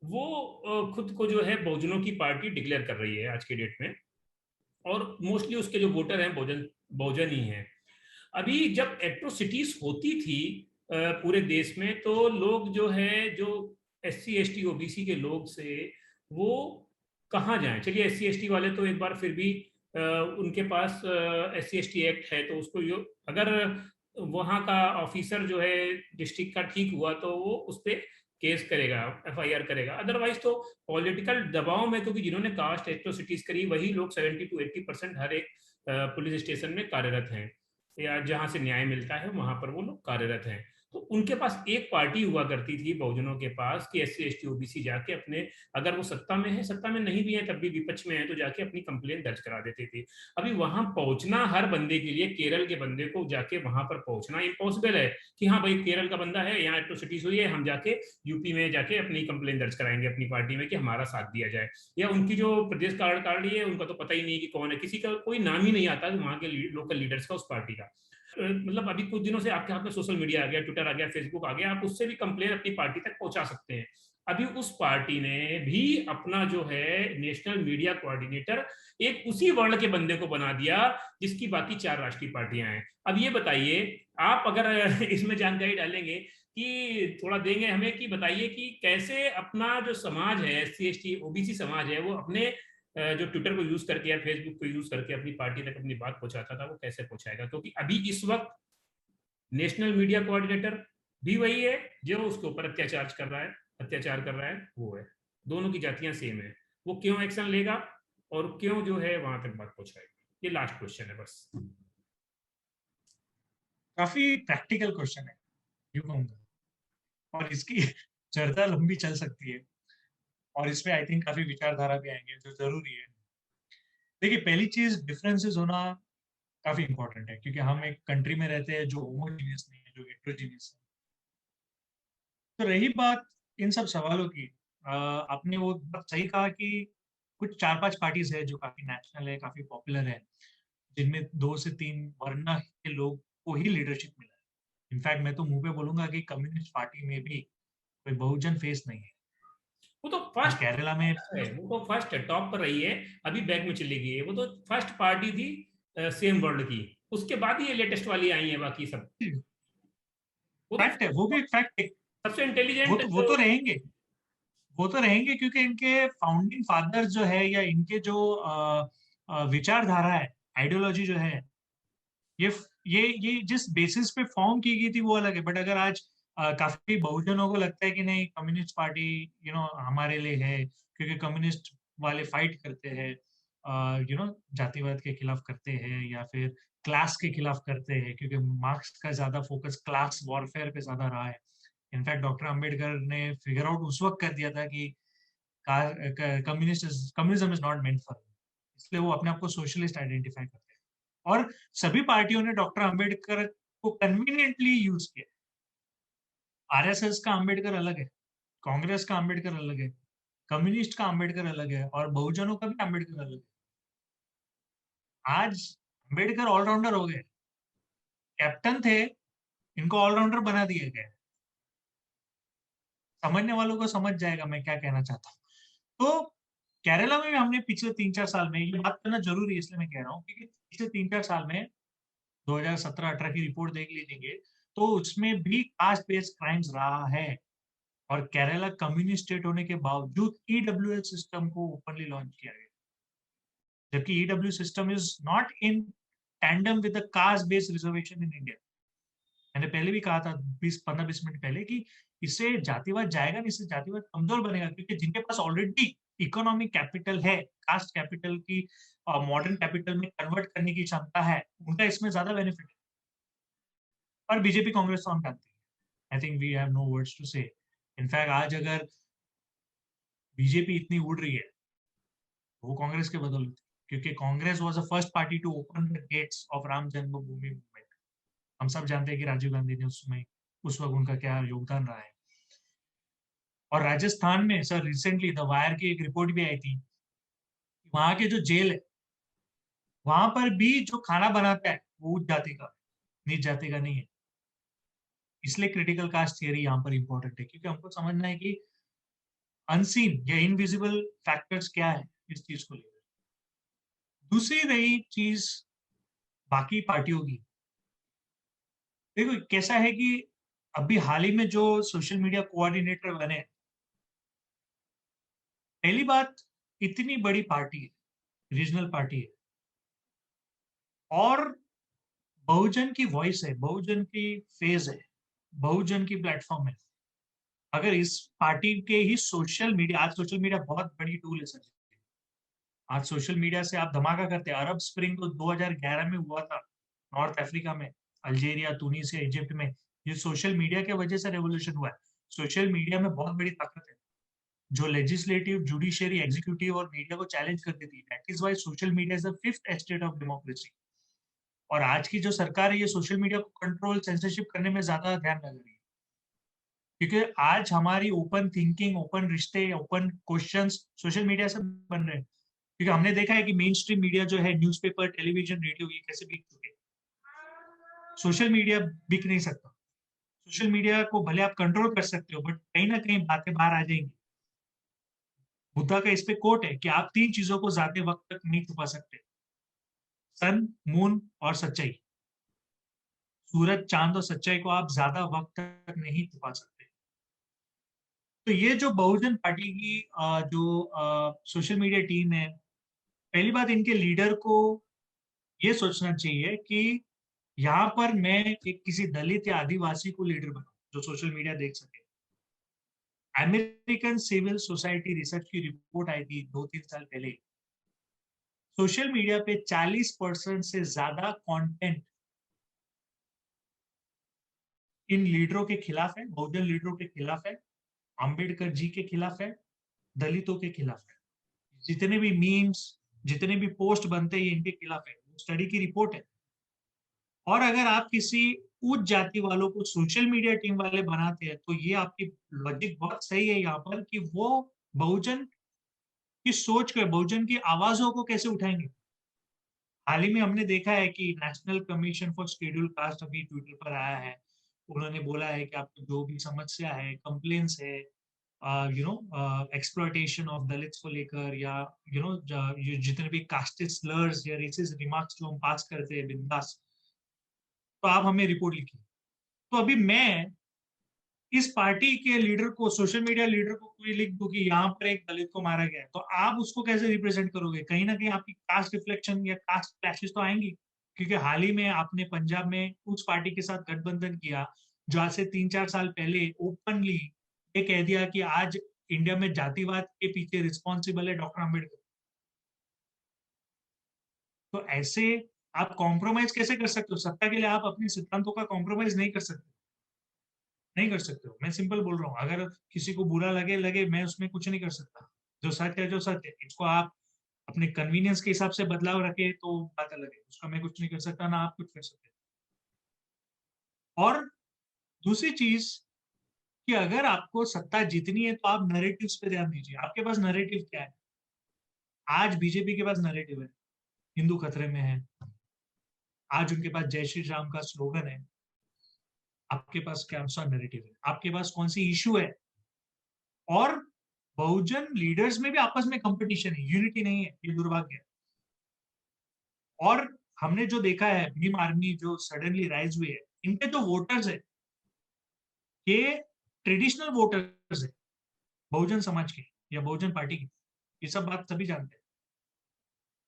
Speaker 1: वो खुद को जो है बहुजनों की पार्टी डिक्लेयर कर रही है आज के डेट में, और मोस्टली उसके जो वोटर हैं बहुजन बहुजन ही हैं। अभी जब एट्रोसिटीज होती थी पूरे देश में, तो लोग जो है जो SC ST OBC के लोग से वो कहाँ जाएं। चलिए SC ST वाले तो एक बार फिर भी उनके पास SC ST एक्ट है, तो उसको अगर वहाँ का ऑफिसर जो है डिस्ट्रिक्ट का ठीक हुआ तो वो उस पर केस करेगा, FIR करेगा। अदरवाइज तो पॉलिटिकल दबाव में, क्योंकि जिन्होंने कास्ट एट्रोसिटीज करी वही लोग 70 to 80% हर एक पुलिस स्टेशन में कार्यरत हैं, या जहां से न्याय मिलता है वहां पर वो लोग कार्यरत हैं। तो उनके पास एक पार्टी हुआ करती थी बहुजनों के पास कि SC ST OBC जाके अपने, अगर वो सत्ता में है, सत्ता में नहीं भी है तब भी विपक्ष में है, तो जाके अपनी कंप्लेन दर्ज करा देते थे। अभी वहां पहुंचना हर बंदे के लिए, केरल के बंदे को जाके वहां पर पहुंचना इम्पॉसिबल है कि हाँ भाई केरल का बंदा है, यहाँ एट्रोसिटीज हुई है, हम जाके यूपी में जाके अपनी कंप्लेन दर्ज कराएंगे अपनी पार्टी में कि हमारा साथ दिया जाए। या उनकी जो प्रदेश कार्यकारिणी है उनका तो पता ही नहीं कि कौन है, किसी का कोई नाम ही नहीं आता वहां के लोकल लीडर्स का उस पार्टी का। मतलब अभी कुछ दिनों से आपके हाथ में सोशल मीडिया आ गया, ट्विटर आ गया, फेसबुक आ गया, आप उससे भी कंप्लेन अपनी पार्टी तक पहुंचा सकते हैं। अभी उस पार्टी ने भी अपना जो है नेशनल मीडिया कोऑर्डिनेटर एक उसी वर्ण के बंदे को बना दिया जिसकी बाकी 4 राष्ट्रीय पार्टियां हैं। अब ये बताइए, आप अगर इसमें जानकारी डालेंगे कि थोड़ा देंगे हमें कि बताइए कि कैसे अपना जो समाज है SC ST OBC समाज है वो अपने जो ट्विटर को यूज करके या फेसबुक को यूज करके अपनी पार्टी तक अपनी बात पहुंचाता था वो कैसे पहुंचाएगा। क्योंकि अभी इस वक्त नेशनल मीडिया कोऑर्डिनेटर भी वही है जो उसके ऊपर अत्याचार कर रहा है वो है। दोनों की जातियां सेम है। वो क्यों एक्शन लेगा और क्यों जो है वहां तक बात पहुंचाएगा, ये लास्ट क्वेश्चन है बस।
Speaker 2: काफी प्रैक्टिकल क्वेश्चन है, यूं कहूंगा, और इसकी चर्चा लंबी चल सकती है और इसमें आई थिंक काफी विचारधारा भी आएंगे जो जरूरी है। देखिए, पहली चीज डिफरेंसेस होना काफी इंपॉर्टेंट है, क्योंकि हम एक कंट्री में रहते हैं जो होमोजीनियस नहीं है, जो हेट्रोजीनियस है। तो रही बात इन सब सवालों की, आपने वो बात सही कहा कि कुछ 4-5 पार्टीज है जो काफी नेशनल है, काफी पॉपुलर है, जिनमें 2 से 3 वर्ण के लोग को ही लीडरशिप मिला है। इनफैक्ट मैं तो मुंह पे बोलूंगा कि कम्युनिस्ट पार्टी में भी कोई बहुजन फेस नहीं है।
Speaker 1: वो तो
Speaker 2: हम
Speaker 1: फर्स्ट
Speaker 2: केरला में
Speaker 1: है, वो तो फर्स्ट है, टॉप पर रही है, अभी बैक में चली गई है। वो तो फर्स्ट पार्टी थी सेम वर्ल्ड की, उसके बाद ही ये लेटेस्ट वाली आई है बाकी सब। वो तो
Speaker 2: फैक्ट है, वो भी एक फैक्ट है।
Speaker 1: सबसे इंटेलिजेंट
Speaker 2: वो
Speaker 1: जो
Speaker 2: तो रहेंगे। वो तो रहेंगे क्योंकि इनके फाउंडिंग फादर्स जो है या इनके जो विचारधारा है, आइडियोलॉजी जो है, ये ये जिस बेसिस पे फॉर्म की गई थी वो अलग है। बट अगर आज काफी बहुजनों को लगता है कि नहीं, कम्युनिस्ट पार्टी हमारे लिए है, क्योंकि कम्युनिस्ट वाले फाइट करते हैं, जातिवाद के खिलाफ करते हैं या फिर क्लास के खिलाफ करते हैं, क्योंकि मार्क्स का ज्यादा फोकस क्लास वॉरफेयर पे ज्यादा रहा है। इनफैक्ट डॉक्टर अंबेडकर ने फिगर आउट उस वक्त कर दिया था कि communism is not meant for, इसलिए वो अपने आप को सोशलिस्ट आइडेंटिफाई करते हैं। और सभी पार्टियों ने डॉक्टर अंबेडकर को कन्वीनियंटली यूज किया। आरएसएस का अंबेडकर अलग है, कांग्रेस का अंबेडकर अलग है, कम्युनिस्ट का अंबेडकर अलग है, और बहुजनों का भी अंबेडकर अलग है। आज अंबेडकर ऑलराउंडर हो गए, कैप्टन थे, इनको ऑलराउंडर बना दिया गया। समझने वालों को समझ जाएगा मैं क्या कहना चाहता हूँ। तो केरला में भी हमने पिछले 3-4 साल में, ये बात करना जरूरी है इसलिए मैं कह रहा हूँ, क्योंकि पिछले 3-4 साल में 2017-18 की रिपोर्ट देख लीजिए, तो उसमें भी कास्ट बेस्ड क्राइम्स रहा है। और केरला कम्युनिस्ट स्टेट होने के बावजूद ईडब्ल्यूएल सिस्टम को ओपनली लॉन्च किया गया, जबकि EW system is not in tandem with the caste based reservation in India. मैंने पहले भी कहा था 15-20 मिनट पहले कि इससे जातिवाद जाएगा नहीं, इससे जातिवाद कमजोर बनेगा, क्योंकि जिनके पास ऑलरेडी इकोनॉमिक कैपिटल है, कास्ट कैपिटल की मॉडर्न कैपिटल में कन्वर्ट करने की क्षमता है, उनका इसमें ज्यादा बेनिफिट है। और बीजेपी कांग्रेस तो हम जानते हैं, I think we have no words to say. In fact आज अगर बीजेपी इतनी उड़ रही है वो कांग्रेस के बदौलत, क्योंकि Congress was the first party to open the gates of Ram Janmabhoomi movement. हम सब जानते हैं कि राजीव गांधी ने उसमें उस वक्त उनका क्या योगदान रहा है। और राजस्थान में सर रिसेंटली द वायर की एक रिपोर्ट भी आई थी, वहां के जो जेल है वहां पर भी जो खाना बनाता है वो उच्च जाति का, नीच जाति का नहीं है। इसलिए क्रिटिकल कास्ट थियरी यहाँ पर इंपॉर्टेंट है, क्योंकि हमको समझना है कि अनसीन या इनविजिबल फैक्टर्स क्या है इस चीज को लेकर। दूसरी रही चीज बाकी पार्टियों की, देखो कैसा है कि अभी हाल ही में जो सोशल मीडिया कोऑर्डिनेटर बने, पहली बात, इतनी बड़ी पार्टी है, रीजनल पार्टी है, और बहुजन की वॉइस है, बहुजन की फेज है, बहुजन की प्लेटफॉर्म है। अगर इस पार्टी के ही सोशल मीडिया, आज सोशल मीडिया बहुत बड़ी टूल है सर, आज सोशल मीडिया से आप धमाका करते हैं। अरब स्प्रिंग तो 2011 में हुआ था नॉर्थ अफ्रीका में, अल्जीरिया, तुनिसिया, इजिप्ट में, ये सोशल मीडिया के वजह से रेवोल्यूशन हुआ है। सोशल मीडिया में बहुत बड़ी ताकत है जो लेजिस्लेटिव, जुडिशियरी, एग्जीक्यूटिव और मीडिया को चैलेंज कर देती है। That is why social media is the fifth estate of democracy. और आज की जो सरकार है ये सोशल मीडिया को कंट्रोल, सेंसरशिप करने में ज्यादा ध्यान लगा रही है, क्योंकि आज हमारी ओपन थिंकिंग, ओपन रिश्ते, ओपन क्वेश्चंस सोशल मीडिया से बन रहे हैं। क्योंकि हमने देखा है कि मेन स्ट्रीम मीडिया जो है, न्यूज़पेपर, टेलीविजन, रेडियो, ये कैसे बिक चुके हैं। सोशल मीडिया बिक नहीं सकता। सोशल मीडिया को भले आप कंट्रोल कर सकते हो, बट कहीं ना कहीं बातें बाहर आ जाएंगी। बुद्धा का इस पे कोट है कि आप 3 चीजों को ज्यादा वक्त तक नहीं छुपा सकते, सन, मून और सच्चाई। सूरज, चांद और सच्चाई को आप ज्यादा वक्त तक नहीं छुपा सकते। तो ये जो बहुजन पार्टी की जो सोशल मीडिया टीम है, पहली बात, इनके लीडर को ये सोचना चाहिए कि यहाँ पर मैं एक किसी दलित या आदिवासी को लीडर बनाऊं जो सोशल मीडिया देख सके। अमेरिकन सिविल सोसाइटी रिसर्च की रिपोर्ट आई थी 2-3 साल पहले, सोशल मीडिया पे 40% से ज्यादा कंटेंट इन लीडरों के खिलाफ है, बहुजन लीडरों के खिलाफ है, अंबेडकर जी के खिलाफ है, दलितों के खिलाफ है। जितने भी मीम्स, जितने भी पोस्ट बनते हैं इनके खिलाफ है। स्टडी की रिपोर्ट है। और अगर आप किसी उच्च जाति वालों को सोशल मीडिया टीम वाले बनाते हैं, तो ये आपकी लॉजिक बहुत सही है यहाँ पर कि वो बहुजन की सोच को, बहुजन की आवाजों को कैसे उठाएंगे। हाल ही में हमने देखा है कि national commission for schedule caste अभी ट्विटर पर आया है। उन्होंने बोला है कि आपको जो भी समस्या है, कंप्लेन्स है, एक्सप्लॉयटेशन ऑफ दलित्स को लेकर, या जितने भी कास्टिस्ट स्लर्स या रेसिस्ट रिमार्क्स जो हम पास करते हैं बिंदास, तो आप हमें रिपोर्ट लिखिए। तो अभी मैं इस पार्टी के लीडर को, सोशल मीडिया लीडर को कोई लिख दो कि यहाँ पर एक दलित को मारा गया है, तो आप उसको कैसे रिप्रेजेंट करोगे? कहीं ना कहीं आपकी कास्ट रिफ्लेक्शन या कास्ट क्लैशेस तो आएंगी, क्योंकि हाल ही में आपने पंजाब में उस पार्टी के साथ गठबंधन किया जो आज से 3-4 साल पहले ओपनली ये कह दिया कि आज इंडिया में जातिवाद के पीछे रिस्पॉन्सिबल है डॉक्टर अम्बेडकर। तो ऐसे आप कॉम्प्रोमाइज कैसे कर सकते हो? सत्ता के लिए आप अपने सिद्धांतों का कॉम्प्रोमाइज नहीं कर सकते, नहीं कर सकते हो। मैं सिंपल बोल रहा हूँ, अगर किसी को बुरा लगे लगे, मैं उसमें कुछ नहीं कर सकता। जो सच है जो सच है, इसको आप अपने कन्वीनियंस के हिसाब से बदलाव रखे तो बात अलग है, उसका मैं कुछ नहीं कर सकता, ना आप कुछ कर सकते। और दूसरी चीज कि अगर आपको सत्ता जीतनी है तो आप नरेटिव्स पे ध्यान दीजिए। आपके पास नरेटिव क्या है? आज बीजेपी के पास नरेटिव है हिंदू खतरे में है, आज उनके पास जय श्री राम का स्लोगन है। आपके पास क्या सा नरेटिव है? आपके पास कौन सी इशू है? और बहुजन लीडर्स में भी आपस में कंपटीशन है, यूनिटी नहीं है, ये दुर्भाग्य है। और हमने जो देखा है, भीम आर्मी जो सडनली राइज हुई है, इनके जो वोटर्स है ये ट्रेडिशनल वोटर्स है बहुजन समाज के या बहुजन पार्टी की, ये सब बात सभी जानते हैं।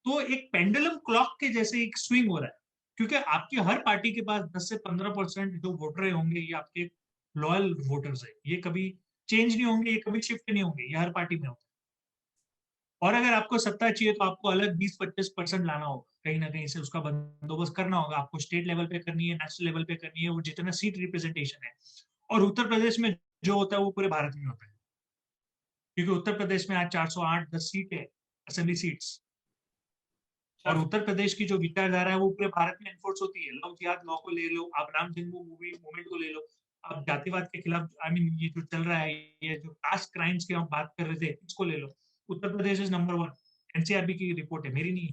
Speaker 2: तो एक पेंडुलम क्लॉक के जैसे एक स्विंग हो रहा है, क्योंकि आपकी हर पार्टी के पास 10 से 15% जो वोटर होंगे ये आपके लॉयल वोटर्स है, ये कभी चेंज नहीं होंगे, ये कभी शिफ्ट नहीं होंगे, ये हर पार्टी में होता है। और अगर आपको सत्ता चाहिए तो आपको अलग 20-25% लाना होगा, कहीं ना कहीं से उसका बंदोबस्त करना होगा। आपको स्टेट लेवल पे करनी है, नेशनल लेवल पे करनी है, वो जितना सीट रिप्रेजेंटेशन है। और उत्तर प्रदेश में जो होता है वो पूरे भारत में होता है, क्योंकि उत्तर प्रदेश में आज 408-10 सीट है, असेंबली सीट्स। और उत्तर प्रदेश की जो विचारधारा है वो पूरे भारत में एनफोर्स होती है। लव जिहाद लॉ को ले लो, आप राम जन्म मूवी मूवमेंट को ले लो, आप जातिवाद के खिलाफ आई मीन ये जो चल रहा है, ये जो कास्ट क्राइम्स की हम बात कर रहे थे, इसको ले लो। Uttar Pradesh is number 1, NCRB की रिपोर्ट है, मेरी नहीं।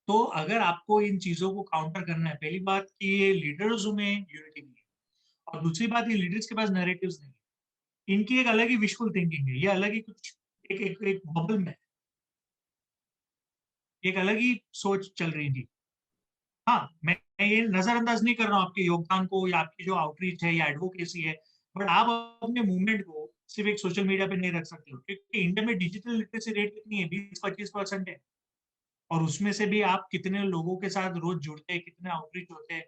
Speaker 2: तो अगर आपको इन चीजों को काउंटर करना है, पहली बात कि ये लीडर्स में यूनिटी नहीं है, और दूसरी बात ये लीडर्स के पास नैरेटिव्स नहीं है। इनकी एक अलग ही विशफुल थिंकिंग है, ये अलग ही कुछ एक बबल में, एक अलग ही सोच चल रही थी। हाँ, मैं ये नजरअंदाज नहीं कर रहा हूँ आपके योगदान को या आपकी जो आउटरीच है या एडवोकेसी है, बट आप अपने मूवमेंट को सिर्फ एक सोशल मीडिया पे नहीं रख सकते हो, क्योंकि इंडिया में डिजिटल लिटरेसी रेट कितनी है? 20-25% है। और उसमें से भी आप कितने लोगों के साथ रोज जुड़ते हैं, कितने आउटरीच होते हैं,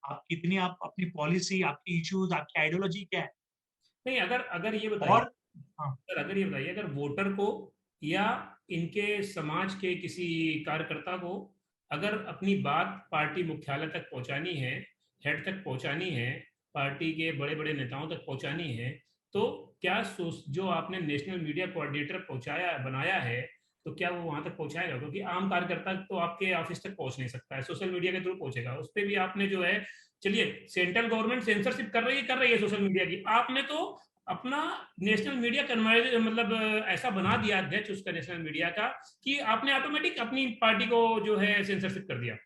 Speaker 2: आप कितनी, आप अपनी पॉलिसी, आपकी इश्यूज, आपकी आइडियोलॉजी क्या है?
Speaker 1: नहीं, अगर अगर ये बताइए,
Speaker 2: और हाँ,
Speaker 1: सर अगर ये बताइए, अगर वोटर को या इनके समाज के किसी कार्यकर्ता को अगर अपनी बात पार्टी मुख्यालय तक पहुंचानी है, हेड तक पहुंचानी है, पार्टी के बड़े बड़े नेताओं तक पहुंचानी है, तो क्या जो आपने नेशनल मीडिया कोऑर्डिनेटर पहुंचाया बनाया है, तो क्या वो वहां तक पहुंचाएगा? क्योंकि आम कार्यकर्ता तो आपके ऑफिस तक पहुंच नहीं सकता है, सोशल मीडिया के थ्रू पहुंचेगा। उस पर भी आपने जो है, चलिए सेंट्रल गवर्नमेंट सेंसरशिप कर रही है सोशल मीडिया की, आपने तो अपना नेशनल मीडिया कन्वर्ज मतलब ऐसा बना दिया अध्यक्ष उसका नेशनल मीडिया का, कि आपने ऑटोमेटिक अपनी पार्टी को जो है सेंसरशिप कर दिया,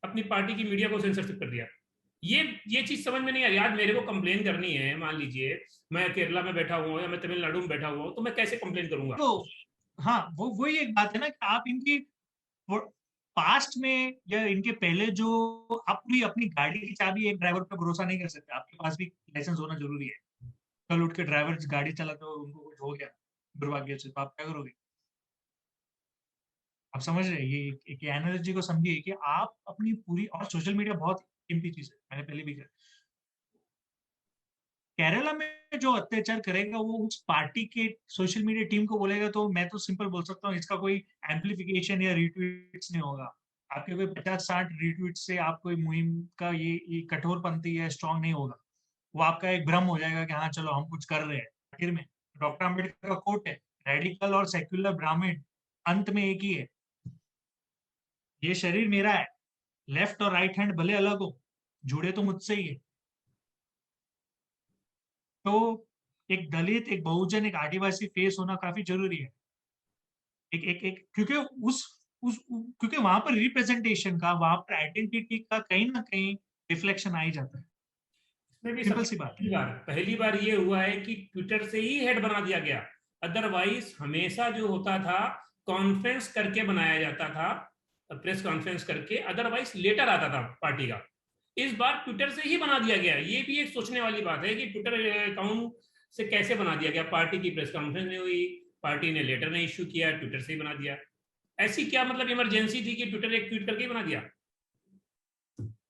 Speaker 1: अपनी पार्टी की मीडिया को सेंसरशिप कर दिया। ये चीज समझ में नहीं आ रही। आज मेरे को कंप्लेन करनी है, मान लीजिए मैं केरला में बैठा हुआ हूँ या मैं तमिलनाडु में बैठा हुआ हूँ, तो मैं कैसे कंप्लेन करूंगा?
Speaker 2: तो हाँ, वो वही एक बात है ना कि आप इनकी पास्ट में या इनके पहले जो, अपनी अपनी गाड़ी की चाबी एक ड्राइवर पे भरोसा नहीं कर सकते, आपके पास भी लाइसेंस होना जरूरी है। कल उठ के ड्राइवर गाड़ी चलाते हो, उनको कुछ हो गया दुर्भाग्य से, तो आप क्या करोगे? आप समझ रहे हैं? ये एक एनालॉजी को समझिए कि आप अपनी पूरी, और सोशल मीडिया बहुत कीमती चीज है, मैंने पहले भी कहा। केरला में जो अत्याचार करेगा वो उस पार्टी के सोशल मीडिया टीम को बोलेगा, तो मैं तो सिंपल बोल सकता हूँ, इसका कोई एम्पलीफिकेशन या रिट्वीट्स नहीं होगा। आपके कोई 50-60 रिट्वीट से आप कोई मुहिम का ये कठोरपंथी या स्ट्रांग नहीं होगा। वो आपका एक भ्रम हो जाएगा कि हाँ चलो हम कुछ कर रहे हैं। आखिर में डॉक्टर अम्बेडकर का कोट है, रेडिकल और सेक्युलर ब्राह्मण अंत में एक ही है, ये शरीर मेरा है, लेफ्ट और राइट हैंड भले अलग हो, जुड़े तो मुझसे ही है। तो एक दलित, एक बहुजन, एक आदिवासी फेस होना काफी जरूरी है। एक क्योंकि क्योंकि वहां पर रिप्रेजेंटेशन का, वहां पर आइडेंटिटी का कहीं ना कहीं रिफ्लेक्शन आ ही जाता है।
Speaker 1: इसमें भी
Speaker 2: सिंपल
Speaker 1: सबसे
Speaker 2: सी बात है।
Speaker 1: पहली बार ये हुआ है कि ट्विटर से ही हेड बना दिया गया। अदरवाइज हमेशा जो होता था, कॉन्फ्रेंस करके बनाया जाता था, प्रेस कॉन्फ्रेंस करके, अदरवाइज लेटर आता था पार्टी का। इस बार ट्विटर से ही बना दिया गया। ये भी एक सोचने वाली बात है कि ट्विटर अकाउंट से कैसे बना दिया गया। पार्टी की प्रेस कॉन्फ्रेंस नहीं हुई, पार्टी ने लेटर नहीं इश्यू किया, ट्विटर से ही बना दिया। ऐसी क्या मतलब इमरजेंसी थी कि ट्विटर एक ट्वीट करके ही बना दिया?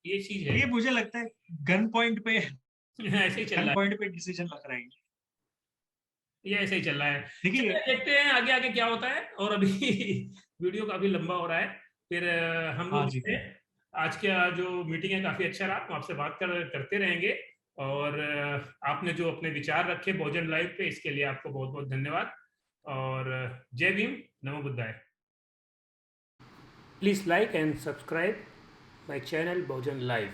Speaker 1: ये चीज है।
Speaker 2: ये मुझे लगता है गन पॉइंट पे
Speaker 1: ऐसे ही चल रहा है।
Speaker 2: डिसीजन लग रहा है।
Speaker 1: ये ऐसे ही चल रहा है।
Speaker 2: देखिए,
Speaker 1: चलिए देखते हैं आगे आगे क्या होता है। और अभी वीडियो काफी लंबा हो रहा है। फिर हम
Speaker 2: हाँ
Speaker 1: लोग
Speaker 2: जी,
Speaker 1: आज का जो मीटिंग है काफी अच्छा रहा। हम आपसे बात करते रहेंगे। और आपने जो अपने विचार रखे भोजन लाइव पे, इसके लिए आपको बहुत बहुत धन्यवाद। और जय भीम, नमो बुद्धाय। Please like and subscribe my channel Bhojan live.